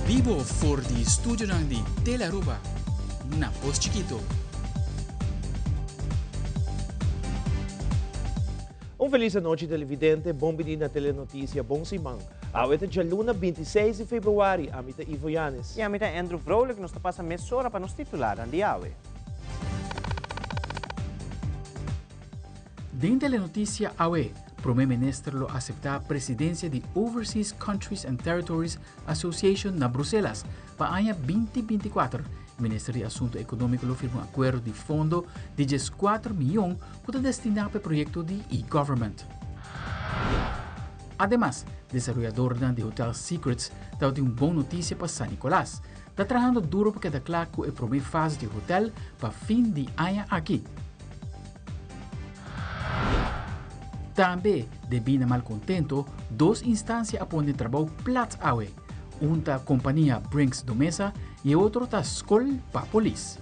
Vivo for di studio ng di Telaruba. Na Pos Chiquito. Un feliz noche televidente, bom dia na Telenotícia Bom Simão. Awit é luna 26 de feveruário, amita Ivo Yanes. E amita Andrew Vrolijk, nos passa mesora para nos titular ang diawe. Din Telenotícia AWE, Primeiro-Ministro lo acepta a presidência de Overseas Countries and Territories Association na Bruselas para ano 2024. O Ministro de Assunto Econômico lo firmou acordo de fundo de 14 milhões para destinar para o projeto de e-government. Además, desenvolvedor de Hotel Secrets dá uma boa notícia para San Nicolás. Está trabalhando duro para quedar claro que a primeira fase do hotel para fim de ano aqui. Também, devido a malcontento, duas instâncias apontem trabalho plats awe. Uma da companhia Brinks do Mesa e outra da Escola para Polícia.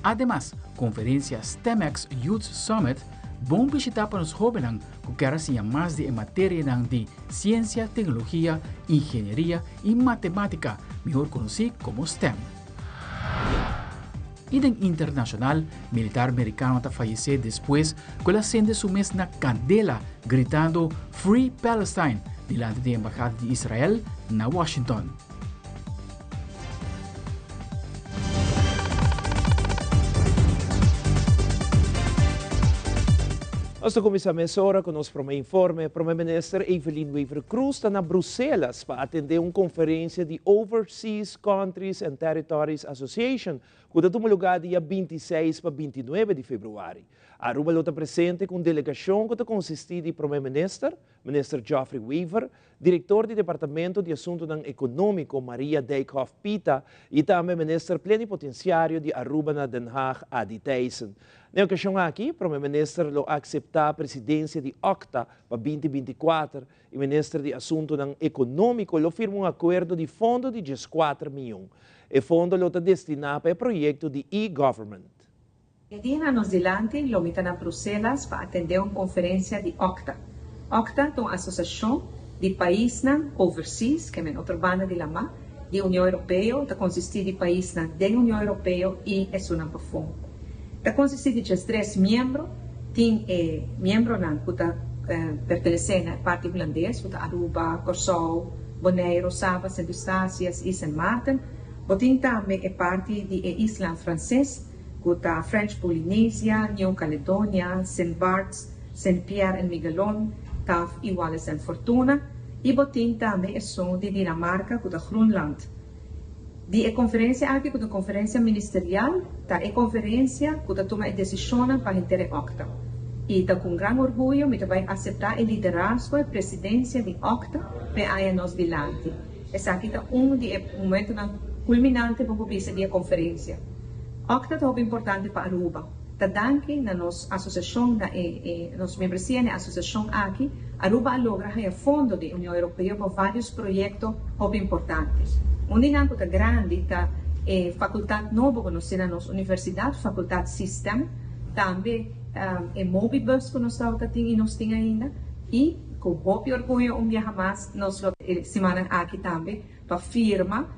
Además, conferência STEMEX Youth Summit bom visitar para os jovens que querem ser mais de matéria de ciência, tecnologia, engenharia e matemática, melhor conhecido como STEM. E em internacional, militar americano está falecido depois que ele acende sua mesa na candela, gritando Free Palestine, diante da Embajada de Israel na Washington. Nós começamos agora com o nosso primeiro informe. O Primeiro-Ministro Evelyn Weaver Cruz está na Bruxelas para atender uma conferência de Overseas Countries and Territories Association, que está no lugar dia 26 para 29 de feveruário. A Aruba está presente com delegação que está consistida de Primeiro-Ministro, Ministro Geoffrey Weaver, Diretor do Departamento de Assuntos Econômico Maria Dijkhoff Pita e também Ministro Plenipotenciário de Aruba na Den Haag, Adi Thijssen. Na ocasião aqui, o Primeiro-Ministro aceitou a presidência de OCTA para 2024 e o Ministro de Assuntos Econômicos firmou um acordo de fundo de 14 milhões. O fundo está destinado para o projeto de e-government. Aqui na Nova Zelândia, lo está na Bruxelas para atender uma conferência de OCTA. OCTA é uma associação de países overseas, que é outra banda de lama, da União Europeia, que consiste de países da União Europeia e é uma profunda. Está consiste de 3 membros, tem membros que pertencem à parte holandesa, que Aruba, Curaçao, Bonaire, Saba, Saint Eustatius e Saint Martin. Tem também a parte de Isla Francesa, que está French Polynesia, New Caledonia, Saint Barts, Saint Pierre e Miquelon, Taf e Wallis e Fortuna. E tem também a som de Dinamarca, que está Groenland. A conferência aqui, que é a conferência ministerial, está a conferência que toma a decisão para entrar a OCTA. E está com grande orgulho, que vai aceitar o liderazgo e a presidência de OCTA para a Nova Zelândia. Esse aqui está momento culminante para a conferência. OCTA é muito importante para Aruba. Tadanki na nossa associação, nos membresia na associação aqui, Aruba logra o fundo da União Europeia para vários projetos muito importantes. Dinanco é grande, a faculdade nova que nós temos na nossa universidade, faculdade System, também é Mobibus que nós temos e nós temos ainda, e com muito orgulho, dia mais, nós semana aqui também, para firma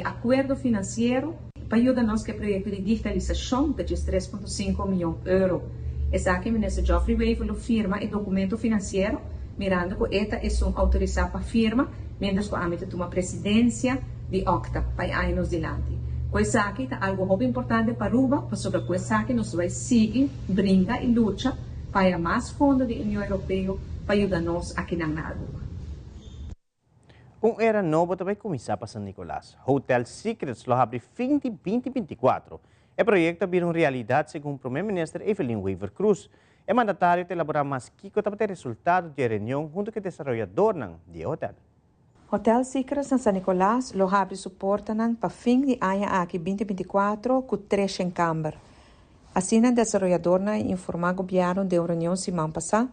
acordo financeiro para ajudar-nos que o projeto de digitalização de 3,5 milhões de euros. Esse aqui, o ministro Geoffrey Weaver firma o documento financeiro, mirando que esta é autorizada para firma, mientras que a gente toma presidência de OCTA para a Nova Zelândia. Coisa aqui é algo muito importante para Aruba, mas sobre coisa aqui nós vamos seguir, brincar e lutar para mais fundos da União Europeia para ajudar-nos aqui na Aruba. Era novo também começar para San Nicolás. Hotel Secrets lo abre fim de 2024. O projeto vira uma realidade, segundo o Primeiro-Ministro Evelyn Weaver Cruz. É mandatário de elaborar mais kiko para ter resultado de reunião junto com o desenvolvedor de hotel. Hotel Secrets na San Nicolás lo abre suporte para fim de ano aqui 2024 com 3 em Câmara. Assim, o desenvolvedor informou o governo de uma reunião semana passada.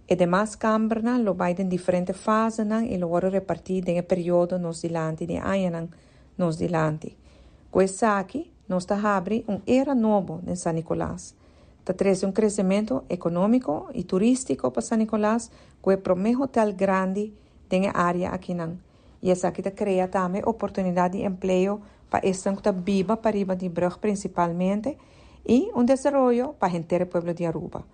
E demais câmaras lo vai em diferentes fases e lo vão repartir em período nos dilante de ano nos dilante. Com isso aqui, nós está abre era novo em San Nicolás. Está trazendo crescimento econômico e turístico para San Nicolás, com o primeiro hotel grande na área aqui. E essa que cria também oportunidade de emprego para esta que viva para riba de Brug principalmente e desenvolvimento para a gente do pueblo de Aruba.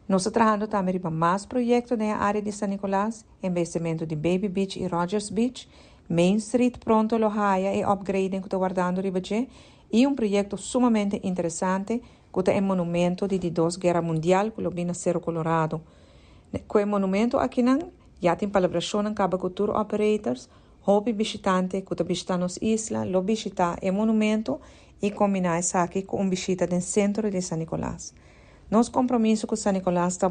Nós estamos trabalhando também para mais projetos na área de San Nicolás, investimento de Baby Beach e Rogers Beach, Main Street pronto lo haya e upgrading que está guardando riba e projeto sumamente interessante que é monumento de Dos Guerra Mundial que lo vina Cerro Colorado. Que monumento aqui não já tem palabração em Caba Culture Operators, hobby visitante que está visitando nos isla, lo visita e monumento e combinar isso aqui com visita do centro de San Nicolás. Nosso compromisso com San Nicolás está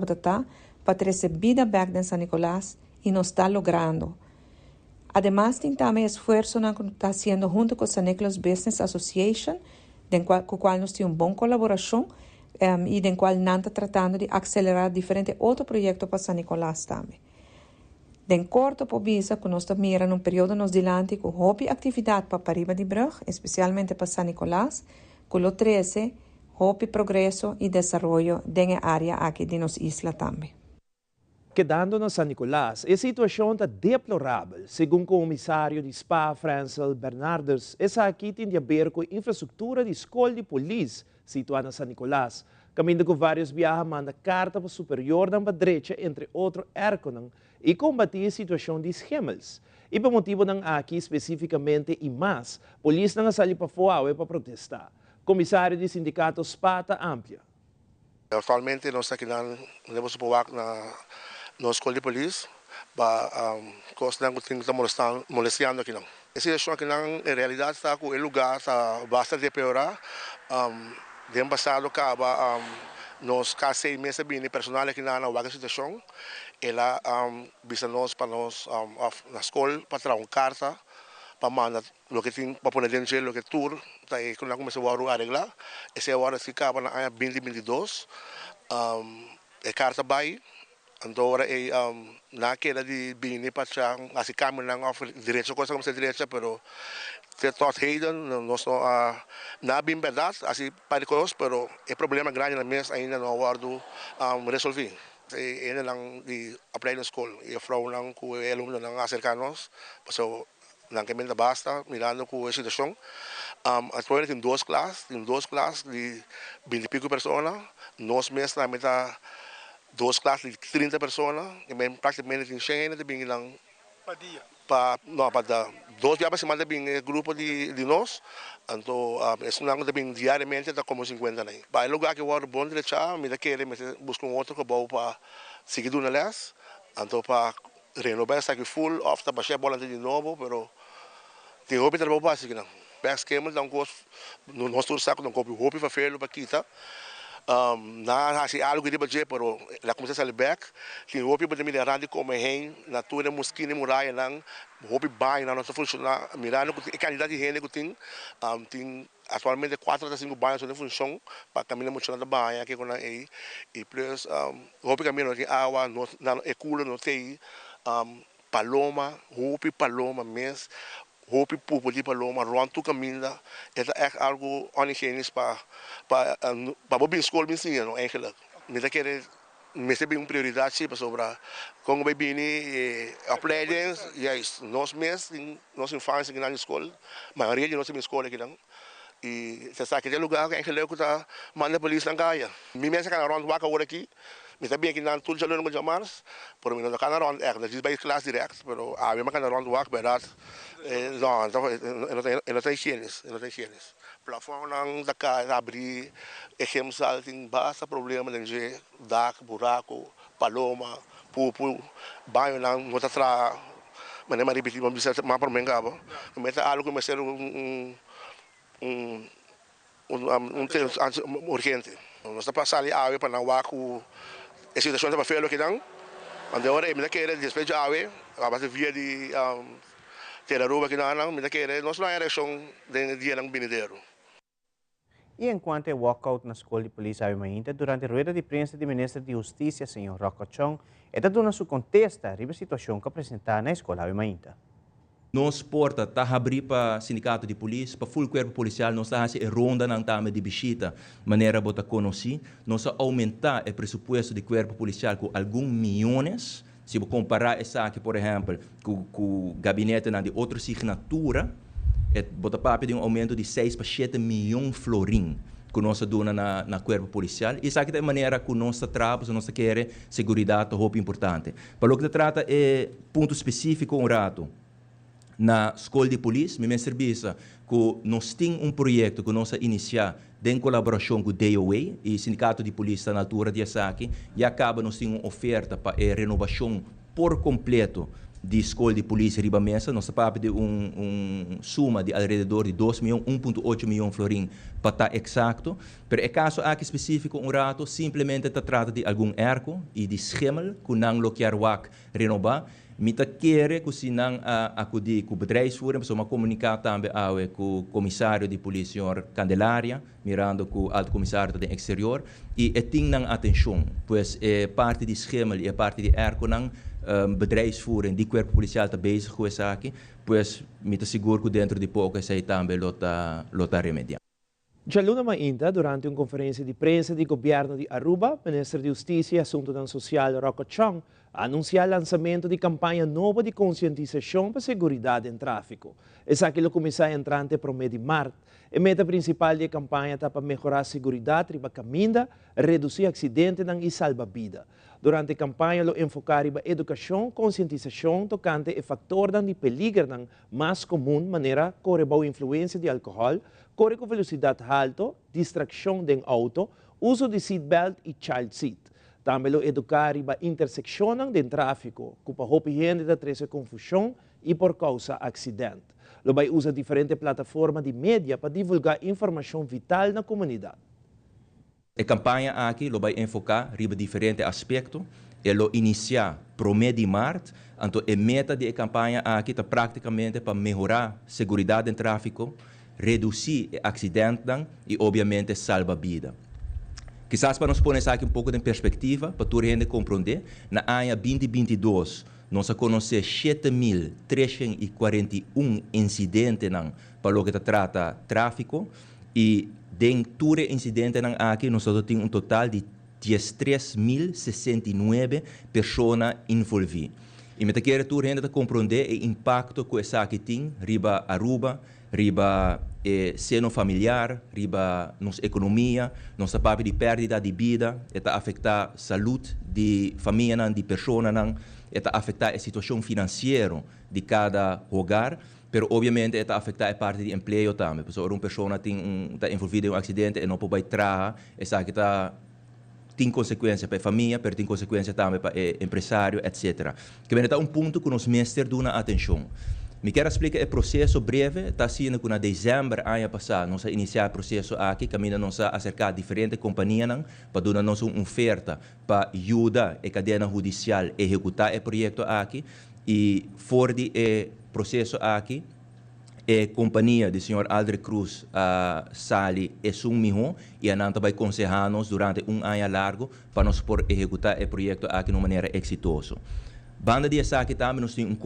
para receber back de San Nicolás e nos está logrando. Además, tem também esforço que está fazendo junto com a San Nicolás Business Association, com a qual nós temos uma boa colaboração e com a qual nós estamos tratando de acelerar diferentes outros projetos para San Nicolás também. Den corto por visa, que nós estamos mirando um período nos dilante com hobby atividade para Pariba de Brug, especialmente para San Nicolás, com o 13, hobby progresso e desenvolvimento da área aqui de nossa isla também. Quedando na San Nicolás, a situação está deplorável, segundo o comissário de Spa, Francel Bernarders. Essa aqui tem a ver com a infraestrutura de escola de polícia situada na San Nicolás. Caminho com vários viajes manda carta para o superior da direita, entre outros, Erconan, e combater a situação de esquemas. E por motivo não aqui especificamente e mais, a polícia não saiu para fora para protestar. Comissário do sindicato Spa está amplia. Atualmente nós aqui levamos na escola de polícia, para coisa que está molestando aqui não. Essa situação aqui não, em realidade está com o lugar está bastante piorar. De ano passado acaba nós quase 6 meses bem personal aqui na vaga situação. Ela visa nós para nós na escola para trazer uma carta para mandar o que tem para pôr dentro do que tour, tá aí quando começou a arreglar. Essa hora se acaba na ano 2022. A carta vai então é naquela de bem para achar assim caminho na direita coisa como se direita, pero tot heden nós na bem verdade assim para coisas, pero o problema grande na mesa ainda não guardo resolver. Ainda não de aprender na escola e a frau não com o aluno não acercar-nos, passou não que ainda basta mirando com a situação. Atualmente tem duas classes de 20 e pico pessoas, nós mesmos também tá 2 classes de 30 pessoas, e praticamente tem 100 também não para 2 dias semana bem grupo de nós, então isso não também diariamente está como 50 aí. Para o lugar que eu bom de deixar, me querer buscar outro que bom para seguir do nelas, então para renovar essa aqui full, ofta para chegar bola de novo, pero tem roupa de trabalho básico não. Para esquema não gosto, nós todos saco não compro roupa para fazer para quitar. Na assim algo de budget pero la começa a sair back que hope para melhorar de como é natura mosquina muralha não hope bem não está funcionar mirando a quantidade de gente que tem atualmente 4 a 5 banhos de função para caminhar muito na banha que com aí e plus hope caminhar de água na cooler não tem paloma mês hope pupo de paloma ronto caminha é algo onigênico para bobin escola me ensina eigenlijk me querer me ser uma prioridade sim para sobrar como vai vir opleidings nós mesmos nossa infância na escola maioria de nossa escola aqui não e você sabe que é lugar que eigenlijk está manda polícia na caia me mesmo que na ronda vaca agora aqui me também aqui na tudo já não de março por mim não cá na ronda é diz vai classe direct pero a minha na ronda vaca verdade não não tem hienes plafond não da cá abrir exemplo tem basta problema de dac buraco paloma pupu banho não está tra mas nem mais repetir mas mais por mim cabo mas algo que me ser tema urgente nós está passando a água para não vaco a situação está feio aqui não onde agora me querer despejar a água a base via de Telaruba que não me querer nós não é reação de dia não vindeiro. E enquanto o walkout na escola de polícia Avimainta, durante a rueda de prensa do ministro de Justiça, Sr. Rocco Chong, está dando sua contesta sobre a situação que apresentada na escola Avimainta. Nós porta tá abrir para sindicato de polícia, para full corpo policial, nós tá a ronda não tá de visita, maneira bota conhecer, nós aumentar o presupuesto de corpo policial com alguns milhões, Se você comparar essa aqui, por exemplo, com o gabinete de outra assinatura, bota papo de um aumento de 6 para 7 milhões de florim que nós dona na corpo policial. E isso aqui é a maneira que nós trabalhamos, nós queremos segurança, roupa importante. Para o que se trata é ponto específico um rato. Na escola de polícia, me serviço que nós temos projeto que nós iniciar em colaboração com o DOA e o Sindicato de Polícia na altura de Asaki, e acaba nós temos uma oferta para a renovação por completo de escola de polícia riba mesa. Nós estamos de suma de alrededor de 2 milhões, 1,8 milhões de florim para estar exato. Mas é caso aqui específico um rato, simplesmente se trata de algum erro e de esquema que não lo quer renovar. Mita quer que se não acudir com o bedrijfsvoering, mas comunicar também com o comissário de polícia, senhor Candelária, mirando com o alto comissário do exterior, e tem atenção, pois é parte de esquema e é parte de erro não bedrijfsvoering de corpo policial está bezig com isso aqui, pois me seguro que dentro de pouco isso aí também lota remediar. Já luna ainda, durante uma conferência de prensa do governo de Aruba, o ministro de Justiça e Assuntos Social Rocco Chong anunciou o lançamento de campanha nova de conscientização para a segurança em tráfico. Essa aqui é o comissário entrante para o mês de março. A meta principal da campanha é para melhorar a segurança no caminho, reduzir acidentes e salvar vidas. Durante a campanha, lo enfocar na educação, conscientização tocante o fator de peligro mais comum, maneira corre a influência de álcool, corre com velocidade alta, distração de auto, uso de seatbelt e child seat. Também lo educar na intersecção de tráfico, que para roupa gente da treze confusão e por causa acidente. Lo vai usar diferentes plataformas de mídia para divulgar informação vital na comunidade. A campanha aqui vai enfocar em diferentes aspectos. Ela iniciar para o mês de março, então a meta da campanha aqui está praticamente para melhorar a segurança em tráfico, reduzir acidentes e, obviamente, salvar vidas. Quizás para nós pôr isso aqui pouco de perspectiva, para toda a gente compreender, na ano 2022, nós conhecemos 7.341 incidentes para o que trata tráfico e dentro do incidente aqui, nós temos total de 13.069 pessoas envolvidas. E me quero toda a gente compreender o impacto que isso aqui tem, riba Aruba, riba seno familiar, riba nossa economia, nossa parte de perda de vida, está afetar a saúde de família, de pessoas, está afetar a situação financeira de cada hogar, mas obviamente está afetar a parte de emprego também. Porque uma pessoa está envolvida em um acidente e não pode trabalhar, essa que tem consequências para a família, mas tem consequências também para o empresário, etc. Que é um ponto que nós mestres dão atenção. Me quero explicar o processo breve, está sendo que em dezembro do ano passado, nós iniciamos o processo aqui, caminho nós acercar diferentes companhias para dar uma oferta para ajudar a cadeia judicial a executar o projeto aqui, e fora do processo aqui, a companhia do senhor Aldre Cruz sali é um e a Nanta vai aconselhar-nos durante um ano largo para nós poder executar o projeto aqui de uma maneira exitosa. Banda de essa aqui também nós temos uma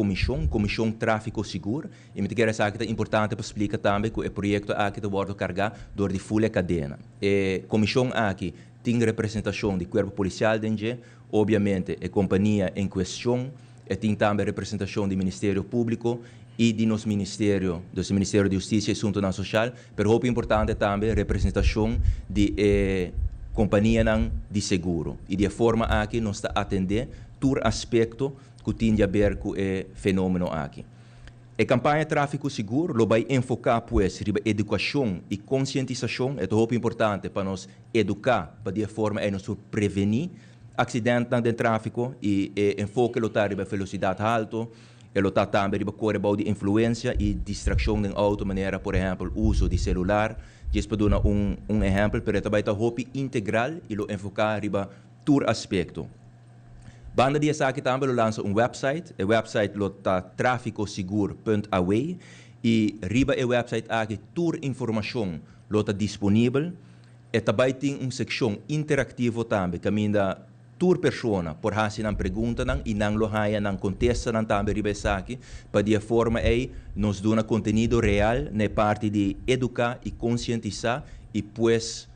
comissão tráfico seguro, e me quero essa aqui é importante para explicar também que o projeto aqui de bordo carregar dor de full cadena. A comissão aqui tem representação do corpo policial dentro, obviamente a companhia em questão, e tem também representação do Ministério Público e do nosso Ministério de Justiça e Assuntos Social, mas o importante também a representação de companhia de seguro. E de forma aqui nós está atender todo aspecto que tem a ver com o fenômeno aqui. A campanha Tráfico Seguro vai enfocar pues na educação e conscientização, é muito importante para nós educar, para de forma nós prevenir acidentes de tráfico e enfoque lotar na velocidade alta, e lotar também na corre de influência e distração de auto, maneira, por exemplo, uso de celular. Just para dar um exemplo, para também estar integral e lo enfocar na todo aspecto. Banda de essa aqui também lança um website, o website é traficoseguro.away, e riba o website aqui toda informação está disponível, e também tem uma secção interativa também, que ainda toda pessoa por fazer uma pergunta e não lo haya, não contesta também riba essa aqui, para de forma aí nos dá conteúdo real na parte de educar e conscientizar e depois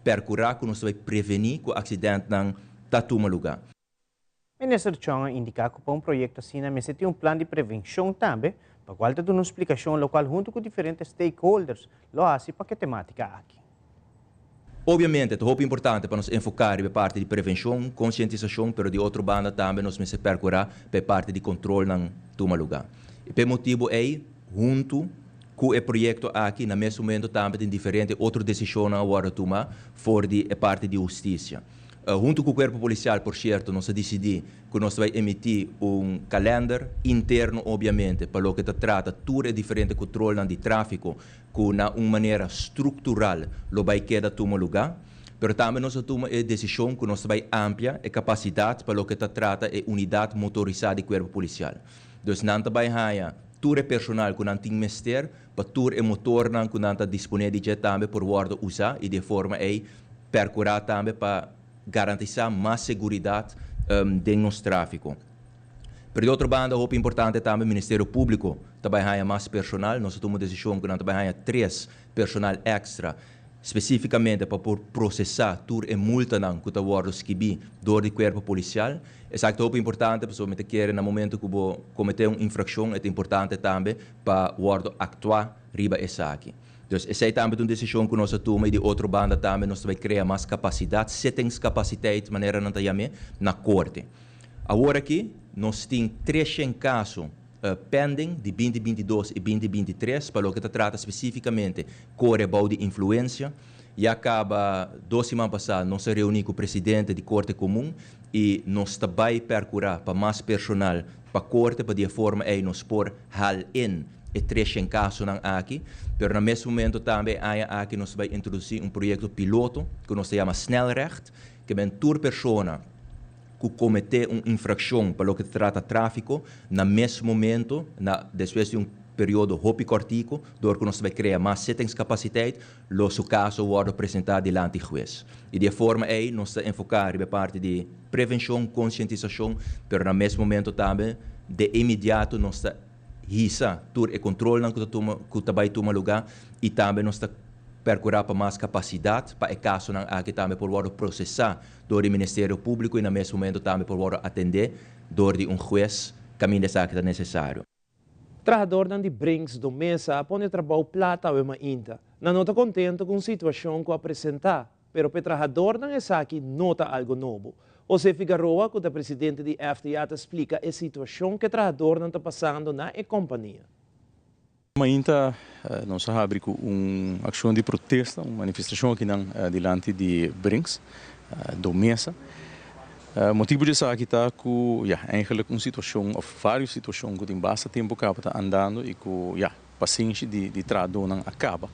percurar que nós vai prevenir que o acidente não está tomando lugar. Minister Chong indica que para um projeto assim, mas tem um plano de prevenção também, para qual tem uma explicação local junto com diferentes stakeholders, lo hace para que temática aqui. Obviamente, é muito importante para nos enfocar na parte de prevenção, conscientização, mas de outra banda também nos percorrer para parte de controle na toma lugar. E por motivo é, junto com o projeto aqui, no mesmo momento também tem diferentes outras decisões a tomar fora a parte de justiça. Junto com o corpo policial, por certo, nós decidimos que nós vamos emitir calendário interno, obviamente, para o que trata tudo diferente controle de tráfico, com uma maneira estrutural, lo vai quedar tomar lugar. Mas também nós tomamos a decisão que nós vamos ampliar a capacidade para o que trata a unidade motorizada do corpo policial. Então, não vai haver todo o personal que não tem mestre, para todo o motor que não está disponível também por usar e de forma a percorrer também para garantir mais segurança de nosso tráfico. Por outra banda, é importante também o Ministério Público trabalhar mais personal. Nós tomamos a decisão que nós trabalhamos 3 personal extra, especificamente para processar toda a multa que está sendo do corpo policial. É importante, pessoalmente, que no momento que você cometer uma infração, é importante também para actuar riba essa aqui. Então, essa é também uma decisão que nós tomamos e de outra banda também nós vamos criar mais capacidade, settings capacidade de maneira não na corte. Agora aqui, nós temos 300 casos pending de 2022 e 2023, para o que trata especificamente com de influência. E acaba 2 semanas passadas, nós se reunimos com o presidente da Corte Comum e nós também percorrer para mais personal para a Corte, para de forma a nós pôr in e 300 casos aqui, mas no mesmo momento também aqui nós vamos introduzir projeto piloto que nós chamamos Snelrecht, que é toda pessoa que cometer uma infração para o que trata tráfico, no mesmo momento, depois de período cortico, do que nós vamos criar mais settings capacidade, o seu caso vai apresentar diante do juiz. E de forma aí, nós vamos enfocar na parte de prevenção, conscientização, mas no mesmo momento também, de imediato, nós hisa tur e controle que também toma lugar e também nós percorrer para mais capacidade para o caso aqui também por processar do Ministério Público e no mesmo momento também por atender do juiz caminho dessa que é necessário. Trabajador de Brinks do Mesa põe trabalho plata ou ainda. Não está contente com a situação que apresentar, mas o trabajador não é aqui nota algo novo. José Figueroa, que é o presidente da FTA, explica a situação que o trabalhador não está passando na companhia. Ainda nós abrimos uma ação de protesto, uma manifestação aqui diante de Brinks, do Mesa. O motivo disso aqui está que, eigenlijk uma situação, ou várias situações que tem bastante tempo que está andando e que, a paciência de trabalhador não acaba.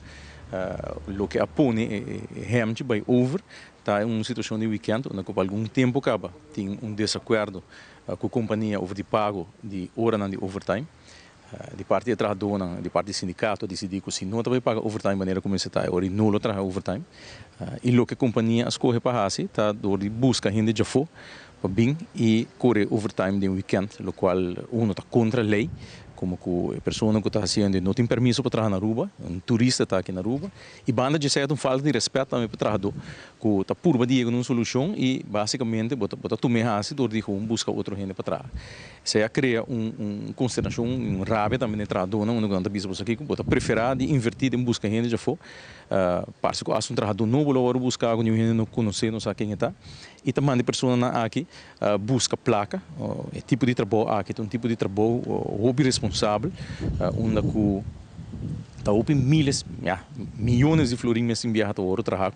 O que apone é vai over. Está em uma situação de weekend, onde por algum tempo acaba tem desacordo com a companhia over de pago de hora de overtime. De parte do trabalhador, de parte do sindicato, decidiu que se não vai pagar overtime de maneira como se está, ou não trabalha overtime. E o que a companhia escolhe para fazer, está de busca gente de fora para vir e correr overtime de weekend, o qual uno está contra a lei. Como que a pessoa que está fazendo não tem permisso para trabalhar na Aruba, um turista está aqui na Aruba, e banda de certo falta de respeito também para o trabalhador, que está por badia com uma solução e basicamente bota tomar assim do de busca outro gente para trás. Isso aí cria consideração, rábia também no trabalhador, não anda bisa aqui, que bota preferir de invertir em busca gente já for, parece que um trabalhador novo logo buscar algum gente não conhecer, não sabe quem está, e também a pessoa aqui busca placa, tipo de trabalho aqui, um tipo de trabalho hobby responsável, onde que está milhões de florins enviados a trabalhar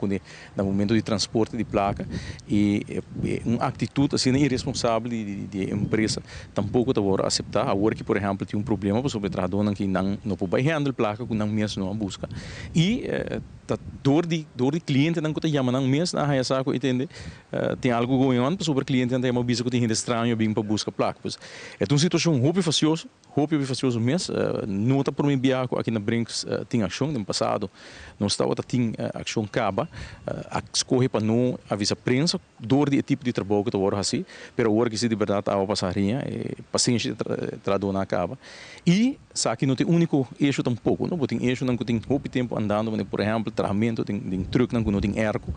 no momento de transporte de placa e uma atitude assim irresponsável de empresa tampouco está a aceitar. Agora que, por exemplo, tem problema sobre o trabalhador que não pode handle placa que não mesmo não busca e dor de cliente não que chama não mesmo na raia saco entende tem algo going on sobre o cliente não tem uma visa que tem gente estranho bem para buscar placa. É uma situação roupa facioso mesmo não está por me enviar aqui na Brinks vezes tem ação no passado, não estava a ter ação caba, a escolher para não avisar a prensa, dor de tipo de trabalho que está assim, mas agora que se de verdade a passarinha, paciência traduz na caba. E sabe não tem único eixo tampouco, não tem eixo não tem pouco tempo andando, por exemplo, tratamento tem truque não tem erco,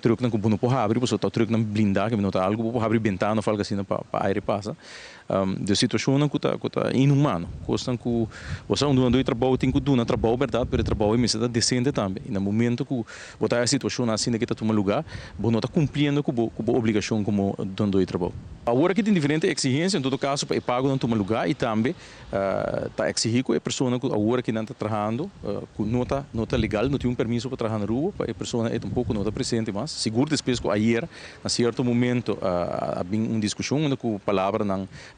truque não com não abrir, você tá truque não blindar, que não tá algo para abrir ventana, falga assim para aire passa. De situação não tá inumano, coisa que você não trabalho tem que do trabalho verdade, pero trabalho é mesmo decente também. E no momento que botar a situação assim que está tomando lugar, você não está cumprindo com a obrigação como dono trabalho. Agora que tem diferente exigência, em todo caso, para pago não toma lugar e também está exigindo que a pessoa que agora que não está trabalhando, com nota legal, não tem um permisso para trabalhar na rua, para a pessoa é um pouco não está presente, mas seguro depois que ayer, a certo momento, havia uma discussão com palavra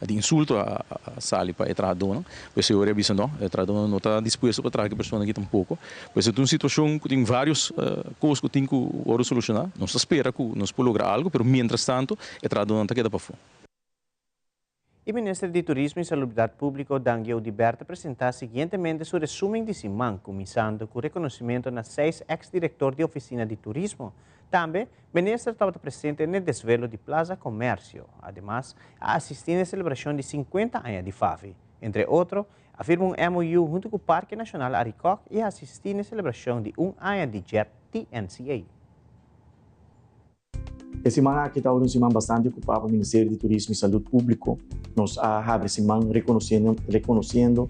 de insulto a sali para a trabalhadora, pois eu avisa não, a trabalhadora não está disposto para trabalhar a pessoa aqui tampouco, pois é uma situação que tem várias coisas que tem que solucionar, não se espera que nós podemos lograr algo, mas mientras tanto, a trabalhadora não está queda para fora. O Ministro de Turismo e Salubridade Pública, Daniel Diberta, apresentou recentemente seu resumo de semana, começando com o reconhecimento nas 6 ex-diretores de oficina de turismo. Também, o ministro estava presente no desvelo de Plaza Comércio, además, a assistir à celebração de 50 anos de FAVI. Entre outros, afirma um MOU junto com o Parque Nacional Aricoc e assistir à celebração de 1 ano de JET TNCA. Esse semana aqui está um semana bastante ocupado com o Ministério de Turismo e Saúde Pública. Nós abre semana reconhecendo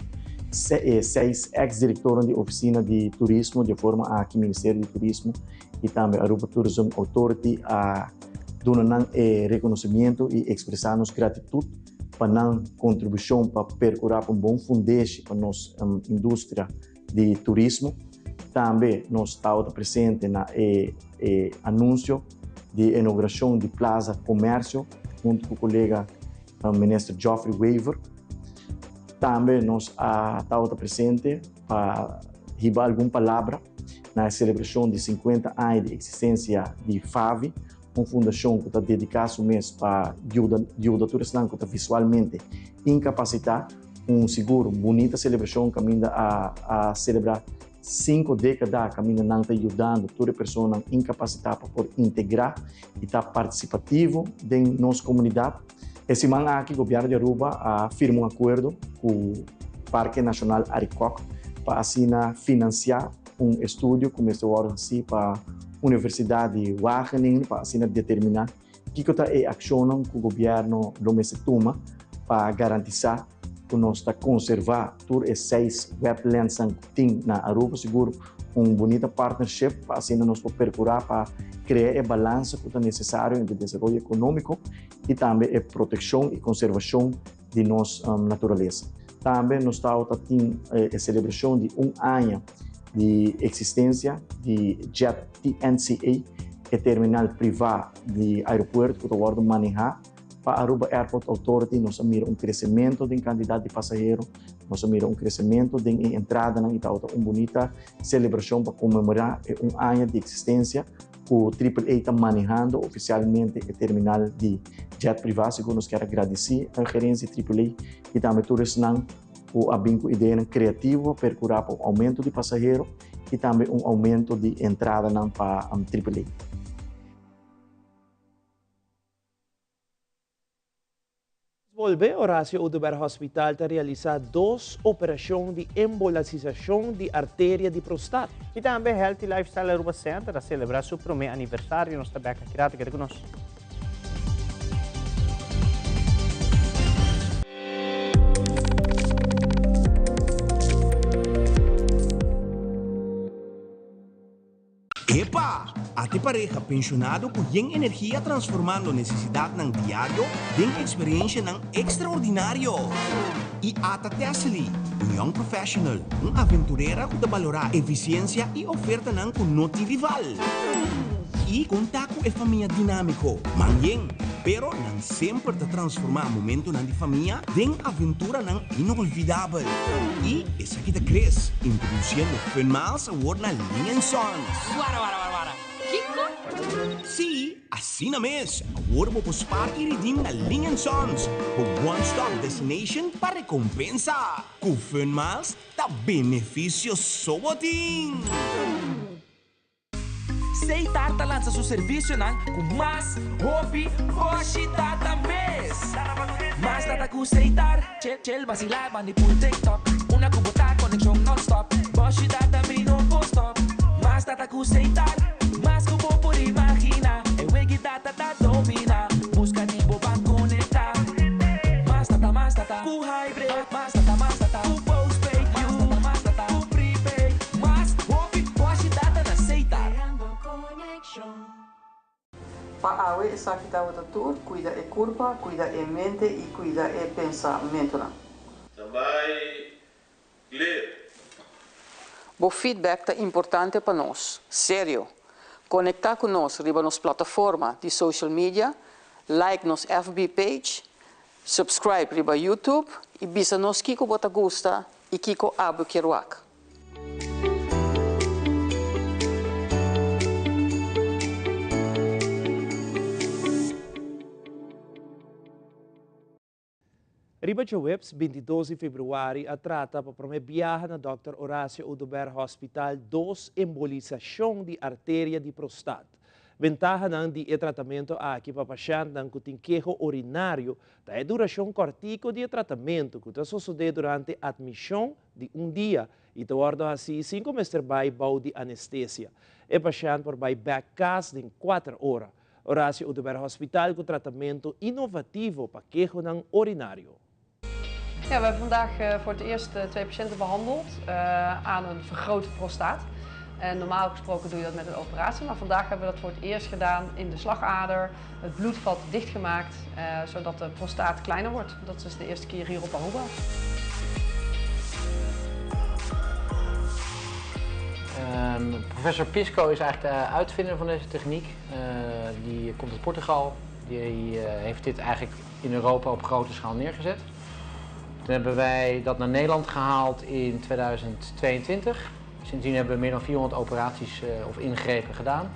6 ex-diretores de oficina de turismo de forma a que o Ministério de Turismo e também a Aruba Tourism Authority a donar reconhecimento e expressar nossa gratidão para a contribuição para percorrer um bom fundamento para a nossa indústria de turismo. Também nós estamos presentes no anúncio de inauguração de Plaza Comércio, junto com o colega ministro Geoffrey Weaver. Também nós estamos presentes para dar alguma palavra na celebração de 50 anos de existência de FAVI, uma fundação que está dedicada ao mês para ajudar todos que estão visualmente incapacitados, seguro, bonita celebração que a celebrar 5 décadas que está ajudando toda pessoa incapacitada para poder integrar e estar participativo da nossa comunidade. Essa semana aqui o governo de Aruba firmou um acordo com o Parque Nacional Aricoc para assim financiar um estudo como este hora assim para a Universidade de Wageningen para assim determinar que é a ação que o governo se toma para garantir que nós está conservar todos os 6 wetlands que tem na Aruba, seguro bonita partnership para assim nós percorrer para criar a balança que é necessário entre o desenvolvimento econômico e também a proteção e conservação de nossa natureza. Também nós estamos tendo a celebração de 1 ano de existência de JET TNCA, que é terminal privado de aeroporto que está manejar. Para a Aruba Airport Authority, nós mira crescimento da quantidade de passageiros, nós mira crescimento da entrada na Itaú, uma bonita celebração para comemorar 1 ano de existência. O AAA está manejando oficialmente o terminal de jet privado, segundo nós queremos agradecer a gerência AAA e também todos o abinco ideia criativa para percorrer para um aumento de passageiros e também um aumento de entrada para a AAA. Volve, Horácio Oduber Hospital está realizar 2 operações de embolização de artéria de prostate. E também Healthy Lifestyle Aruba Center a celebrar seu primeiro aniversário. Nós estamos aqui aqui conosco. Epa! Ate pareja pensionado com energia transformando necessidade ng diário em experiência ng extraordinário. E ata Tesli, young professional, aventureira que valora eficiência e oferta ng Notivival. E conta com a família dinâmico, manheng, pero nang sempre te transformar momento ng di família em aventura ng inolvidável. E essa aqui te cresce, introduzindo Fun Miles Award na Ling & Sons. Wara. Kiko? See, assim na mes, agora mo puspar iridim na Ling & Sons, o one-stop destination para recompensa. Com Fun Miles, dá benefício soboting. Seitar lança seu serviço não com mais hobby hoje data mês. Mais data com Seitar, chel vacilar bani por TikTok. Una kubota connection non-stop. Hoje data me no stop. Mais data com Seitar, mais kubo por imagina. E wegi data da domina. Busca de boba conectar. Mais data com hybrid. Mais data com postpaid. Mais data com prepaid. Mais hobby hoje data na Seitar. Paawe esa kita wata tur, cuida e curva, cuida e mente e cuida e pensamento. Também ler. O feedback é importante para nós, sério. Conectar com nós riba nos plataforma de social media, like nos FB page, subscribe riba YouTube e bisa nos kiko bota gusta e kiko abu kiruak. Riba Webs, 22 de februari, a trata para promover viagem na Dr. Horácio Oduber Hospital 2 embolização de artéria de prostate. Ventaja ng di tratamento aqui para paciente ng kutingkeho urinário, da duração cortico de tratamento que sucede durante admissão de dia e torna assim 5 meses by bau de anestesia. E paciente por by backcast em 4 horas. Horácio Oduber Hospital com tratamento inovativo para quejo ng urinário. Ja, we hebben vandaag voor het eerst 2 patiënten behandeld aan een vergrote prostaat. En normaal gesproken doe je dat met een operatie, maar vandaag hebben we dat voor het eerst gedaan in de slagader. Het bloedvat dichtgemaakt, zodat de prostaat kleiner wordt. Dat is de eerste keer hier op Aruba. Professor Pisco is eigenlijk de uitvinder van deze techniek. Die komt uit Portugal. Die heeft dit eigenlijk in Europa op grote schaal neergezet. Toen hebben wij dat naar Nederland gehaald in 2022. Sindsdien hebben we meer dan 400 operaties of ingrepen gedaan.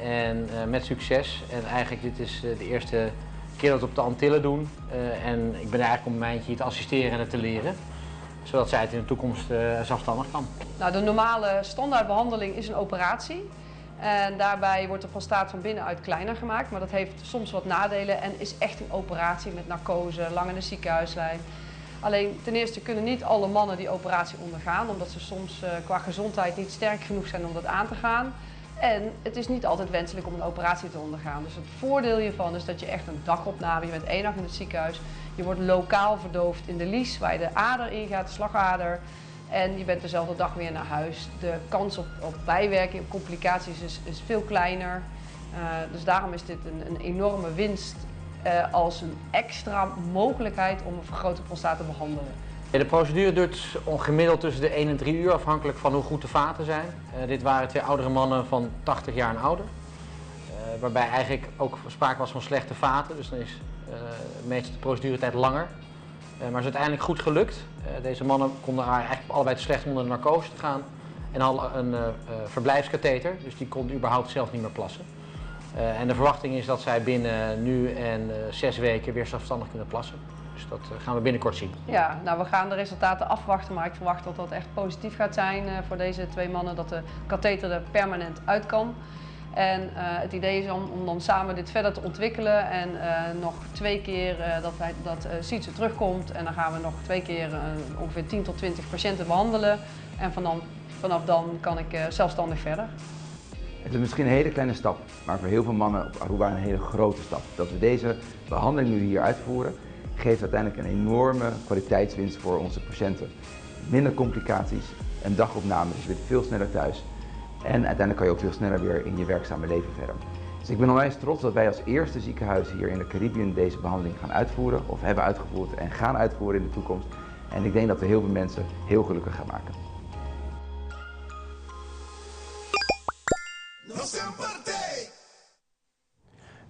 En met succes. En eigenlijk dit is de eerste keer dat we op de Antillen doen. En ik ben eigenlijk om een maandje hier te assisteren en het te leren. Zodat zij het in de toekomst zelfstandig kan. Nou, de normale standaardbehandeling is een operatie. En daarbij wordt de prostaat van binnenuit kleiner gemaakt. Maar dat heeft soms wat nadelen en is echt een operatie met narcose, lang in de ziekenhuislijn. Alleen ten eerste kunnen niet alle mannen die operatie ondergaan, omdat ze soms qua gezondheid niet sterk genoeg zijn om dat aan te gaan. En het is niet altijd wenselijk om een operatie te ondergaan. Dus het voordeel hiervan is dat je echt een dagopname, je bent 1 dag in het ziekenhuis. Je wordt lokaal verdoofd in de lies, waar je de ader ingaat, de slagader. En je bent dezelfde dag weer naar huis. De kans op bijwerking, op complicaties is veel kleiner. Dus daarom is dit een enorme winst. Als een extra mogelijkheid om een vergrote prostaat te behandelen. De procedure duurt gemiddeld tussen de 1 en 3 uur, afhankelijk van hoe goed de vaten zijn. Dit waren 2 oudere mannen van 80 jaar en ouder. Waarbij eigenlijk ook sprake was van slechte vaten, dus dan is meestal de proceduretijd langer. Maar het is uiteindelijk goed gelukt. Deze mannen konden eigenlijk allebei te slecht onder de narcose te gaan. En hadden een verblijfskatheter, dus die konden überhaupt zelf niet meer plassen. En de verwachting is dat zij binnen nu en 6 weken weer zelfstandig kunnen plassen. Dus dat gaan we binnenkort zien. Ja, nou we gaan de resultaten afwachten, maar ik verwacht dat dat echt positief gaat zijn voor deze 2 mannen. Dat de katheter er permanent uit kan. En het idee is om dan samen dit verder te ontwikkelen en nog 2 keer dat Sietse terugkomt. En dan gaan we nog 2 keer ongeveer 10 tot 20 patiënten behandelen. En vanaf dan kan ik zelfstandig verder. Het is misschien een hele kleine stap, maar voor heel veel mannen op Aruba een hele grote stap. Dat we deze behandeling nu hier uitvoeren, geeft uiteindelijk een enorme kwaliteitswinst voor onze patiënten. Minder complicaties, een dagopname, dus je bent veel sneller thuis. En uiteindelijk kan je ook veel sneller weer in je werkzame leven verder. Dus ik ben onwijs trots dat wij als eerste ziekenhuis hier in de Caribbean deze behandeling gaan uitvoeren, of hebben uitgevoerd en gaan uitvoeren in de toekomst. En ik denk dat we heel veel mensen heel gelukkig gaan maken.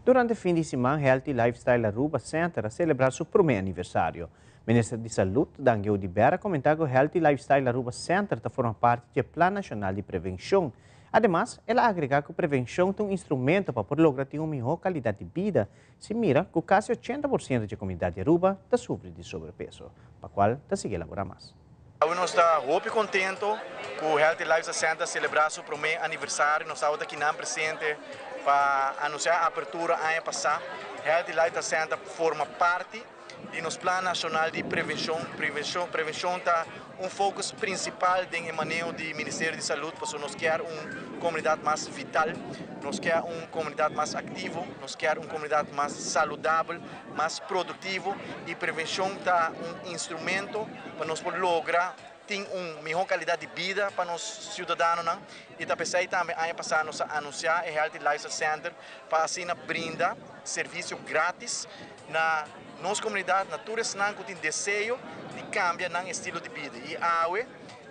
Durante o fim de semana, Healthy Lifestyle Aruba Center a celebrar seu primeiro aniversário. O ministro de Saúde, Daniel Di Berra, comentou que o Healthy Lifestyle Aruba Center forma parte do Plano Nacional de Prevenção Además, ela agrega que a prevenção é um instrumento para lograr ter uma melhor qualidade de vida. Se mira que quase 80% da comunidade de Aruba está sofrendo de sobrepeso, para qual está seguir elaborar mais. Nós estamos muito contentes com o Healthy Lives Center celebrar seu primeiro aniversário. Nós estamos aqui na presente para anunciar a abertura ano passado. Healthy Lives Center forma parte do nosso plano nacional de prevenção. Prevenção está foco principal do manejo do Ministério de Saúde, porque nós queremos uma comunidade mais vital, nós queremos uma comunidade mais ativa, nós queremos uma comunidade mais saudável, mais produtiva, e prevenção está instrumento para nós lograr ter uma melhor qualidade de vida para os cidadãos. E também ano passado nós anunciar o Healthy Lives Center para assim brindar serviço grátis na nossa comunidade, na todos que têm desejo de cambiar no estilo de vida. E